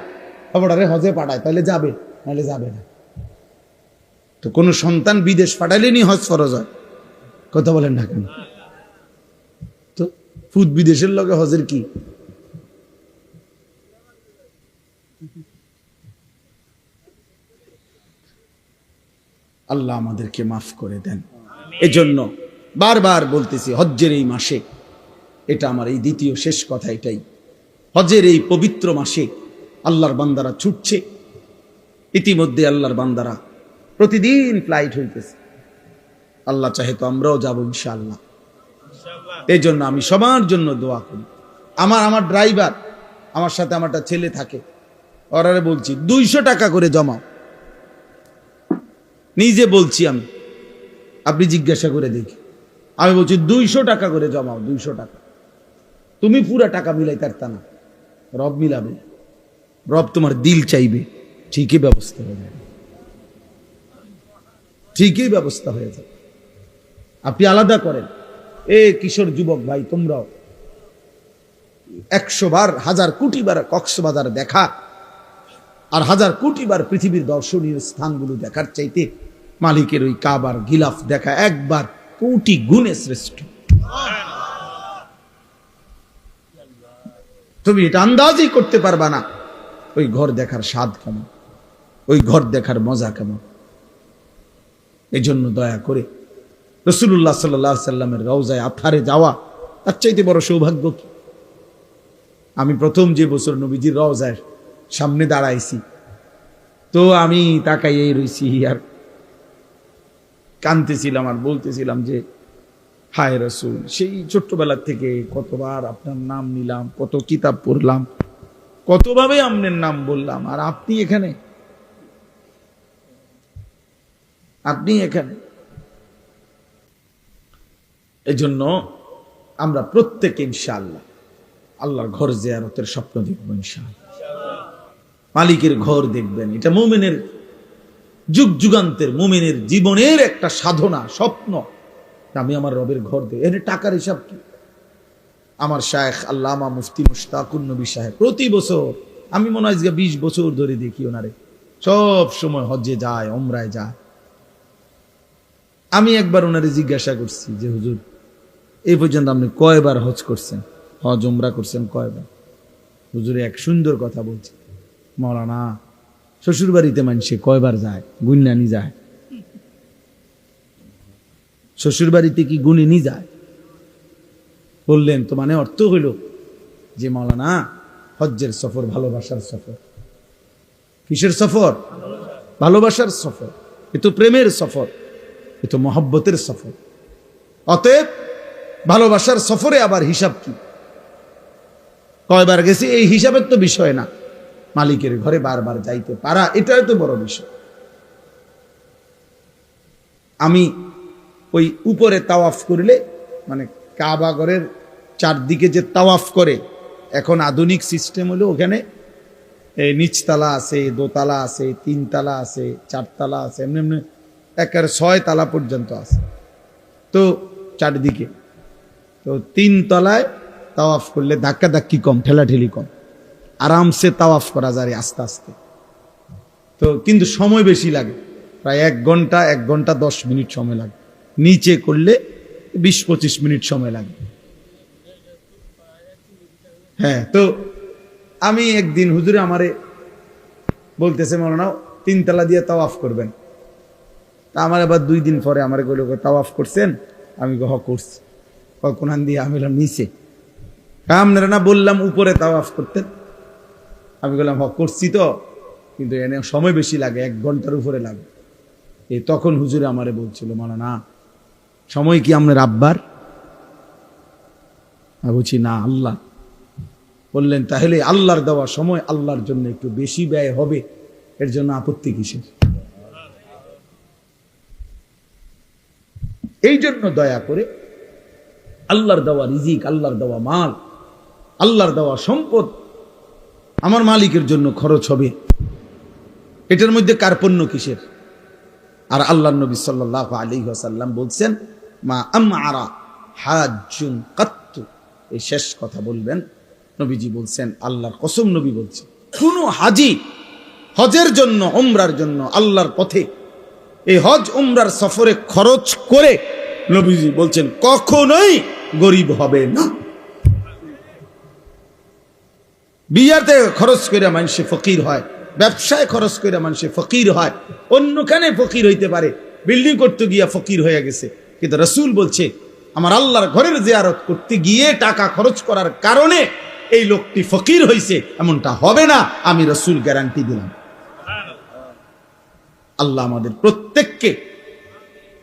হেবাটারে হজে পাঠায় তাহলে যাবে, নাহলে যাবে না। তো কোন সন্তান বিদেশ পাঠাইলেনি হজ ফরজ হয়? কথা বলেন না কেন? তো ফুট বিদেশের লগে হজের কি? আল্লাহ আমাদেরকে মাফ করে দেন। এজন্য বারবার বলতেছি, হজ্জের এই মাসে, এটা আমার এই দ্বিতীয় শেষ কথা এটাই, হজ্জের এই পবিত্র মাসে আল্লাহর বান্দারা ছুটছে। ইতিমধ্যে আল্লাহর বান্দারা প্রতিদিন ফ্লাইট হইতেছে, আল্লাহ চাহে তো আমরাও যাব ইনশাআল্লাহ। এই জন্য আমি সবার জন্য দোয়া করি। আমার ড্রাইভার, আমার সাথে আমার একটা ছেলে থাকে, ওরারে বলছি 200 টাকা করে জমাও। নিজে বলছি আমি, আপনি জিজ্ঞাসা করে দেখি, আমি বলছি 200 টাকা করে জমাও, 200 টাকা। তুমি পুরা টাকা মিলাইতে পারতা না, রব মিলাবে, রব তোমার দিল চাইবে, ঠিকই ব্যবস্থা হয়ে যাবে, ঠিকই ব্যবস্থা হয়ে যাবে। আপনি আলাদা করেন। কিশোর যুবক ভাই, তোমরাও 100 বার 1000 কোটি বার কক্সবাজার দেখা আর 1000 কোটি বার পৃথিবীর দর্শনীয় স্থানগুলো দেখার চাইতে মালিকের ওই কাবার গিলাফ দেখা একবার কোটি গুণে শ্রেষ্ঠ। তুমি এটা আন্দাজই করতে পারবা না ওই ঘর দেখার স্বাদ কেমন, ওই ঘর দেখার মজা কেমন। এই জন্য দয়া করে রাসূলুল্লাহ সাল্লাল্লাহু আলাইহি সাল্লামের রওজায়ে আতহারে যাওয়া তার চাইতে বড় সৌভাগ্য কি? আমি প্রথম যে বছর নবীজির রওজার সামনে দাঁড়াইছি, তো আমি তাকাইয়েই রইছি আর কাঁদতেছিলাম আর বলতেছিলাম যে হায় রাসূল, সেই ছোট্টবেলা থেকে কতবার আপনার নাম নিলাম, কত কিতাব পড়লাম, কতভাবে আপনার নাম বললাম, আর আপনি এখানে, আপনি এখানে। এজন্য আমরা প্রত্যেকে ইনশাআল্লাহ আল্লাহর ঘর জিয়ারতের স্বপ্ন দেখব ইনশাআল্লাহ। মালিকের ঘর দেখবেন, এটা মুমিনের যুগ যুগান্তের মুমিনের জীবনের একটা সাধনা, স্বপ্ন। আমি আমার রবের ঘর দেখব। এর টাকার হিসাব কি? আমার শায়েখ আল্লামা মুফতি মুশতাকুন নবী সাহেব প্রতি বছর, আমি মনে হয় 20 বছর ধরে দেখি ওনারে সব সময় হজ্জে যায়, ওমরায় যায়। আমি একবার ওনারে জিজ্ঞাসা করছি যে হুজুর, এই পর্যন্ত আপনি কয়বার হজ করছেন, হজ ওমরা করছেন কয়বার? হুজুর এক সুন্দর কথা বলছে, মাওলানা শ্বশুর বাড়িতে মানুষে কয়বার যায়, গুণানি যায়। শ্বশুর বাড়িতে কি গুণিনি যায়? বললেন তো মানে অর্থ হইল যে মাওলানা হজ্জের সফর ভালোবাসার সফর। কিসের সফর? ভালোবাসার সফর। এ তো প্রেমের সফর, এ তো মহব্বতের সফর। অতএব ভালোবাসার সফরে আবার হিসাব কি, কয়বার গেছি এই হিসাবের তো বিষয় না, মালিকের ঘরে বারবার যাইতে পারা এটাই তো বড় বিষয়। আমি ওই উপরে তাওয়াফ করলে, মানে কাবা ঘরের চারদিকে যে তাওয়াফ করে, এখন আধুনিক সিস্টেম হলো ওখানে নিচতলা আছে, দোতলা আছে, 3 তালা আছে, 4 তালা আছে, এমনি এমনি একের 6 তালা পর্যন্ত আছে। তো চারদিকে তো 3 তলায় তাওয়াফ করলে ধাক্কা ধাক্কি কম, ঠেলাঠেলি কম, আরামসে তাওয়াফ করা যায় আস্তে আস্তে। তো কিন্তু সময় বেশি লাগে, প্রায় 1 ঘন্টা 1 ঘন্টা 10 মিনিট সময় লাগে। নিচে করলে 20-25 মিনিট সময় লাগে। হ্যাঁ, তো আমি একদিন হুজুরে আমারে বলতেছে মাওলানা 3 তালা দিয়ে তাওয়াফ করবেন। তা আমার আবার 2 দিন পরে আমারে কইল তাওয়াফ করছেন? আমি হ করছি। কোনান দিয়ে? আমি বললাম নিচে। আপনারা না বললাম উপরে তাওয়াফ করতেন? আমি বললাম হ করছি তো, কিন্তু এনে সময় বেশি লাগে, 1 ঘন্টার উপরে লাগে। এই তখন হুজুরে আমারে বলছিল মাওলানা সময় কি আপনার আব্বার? আমি বলছি না, আল্লাহ। বললেন তাহলে আল্লাহর দেওয়া সময় আল্লাহর জন্য একটু বেশি ব্যয় হবে, এর জন্য আপত্তি কিসের? এই জন্য দয়া করে আল্লাহর দেওয়া রিজিক, আল্লাহর দেওয়া মাল, আল্লাহর দেওয়া সম্পদ আমার মালিকের জন্য খরচ হবে, এটার মধ্যে কার্পণ্য কিসের? আর আল্লাহর নবী সাল্লাল্লাহু আলাইহি ওয়াসাল্লাম বলছেন মা আমআরা হাজ্জুন কাত্তু, এই শেষ কথা বলবেন। নবীজি বলছেন, আল্লাহর কসম নবী বলছেন, কোন হাজি হজের জন্য, উমরার জন্য আল্লাহর পথে এই হজ উমরার সফরে খরচ করে নবীজি বলছেন কখনোই গরিব হবে না। বিয়াতে খরচ করে মানুষে ফকির হয়, ব্যবসায় খরচ করে মানুষে ফকির হয়, অন্যখানে ফকির হইতে পারে, বিল্ডিং করতে গিয়া ফকির হয়ে গেছে, কিন্তু রাসূল বলছে আমার আল্লাহর ঘরের জিয়ারত করতে গিয়ে টাকা খরচ করার কারণে এই লোকটি ফকির হইছে, এমনটা হবে না, আমি রাসূল গ্যারান্টি দিলাম। আল্লাহ আমাদের প্রত্যেককে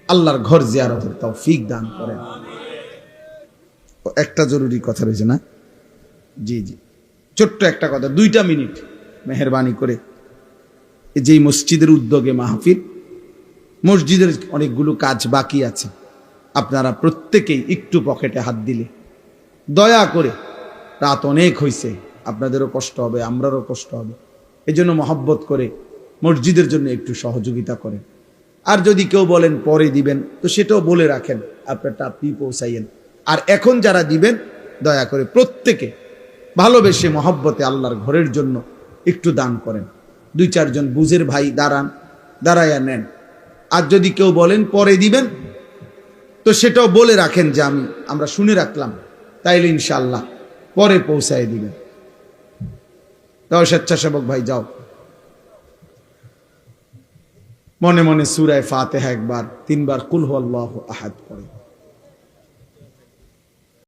আল্লাহর ঘর জিয়ারতের তৌফিক দান করেন। একটা জরুরি কথা রয়েছে না? জি জি, ছোট্ট একটা কথা, 2টা মিনিট মেহেরবানি করে। যেই মসজিদের উদ্যোগে মাহফিল, মসজিদের অনেকগুলো কাজ বাকি আছে, আপনারা প্রত্যেকেই একটু পকেটে হাত দিলে দয়া করে, রাত অনেক হয়েছে, আপনাদেরও কষ্ট হবে, আমরারও কষ্ট হবে, এই জন্য মহব্বত করে মসজিদের জন্য একটু সহযোগিতা করেন। আর যদি কেউ বলেন পরে দিবেন, তো সেটাও বলে রাখেন, আপনারটা আপনি পৌঁছাইয়েন। আর এখন যারা দিবেন দয়া করে প্রত্যেকে ভালোবেসে মহব্বতে আল্লাহর ঘরের জন্য একটু দান করেন। 2-4 জন বুঝের ভাই দাঁড়াইয়া নেন। আর যদি কেউ বলেন পরে দিবেন, তো সেটাও বলে রাখেন যে আমরা শুনে রাখলাম, তাইলে ইনশাআল্লাহ পরে পৌঁছায় দিবেন। তাও স্বেচ্ছাসেবক ভাই যাও, মনে মনে সূরা ফাতিহা একবার 3 বার কুল হু আল্লাহু আহাদ পড়ে।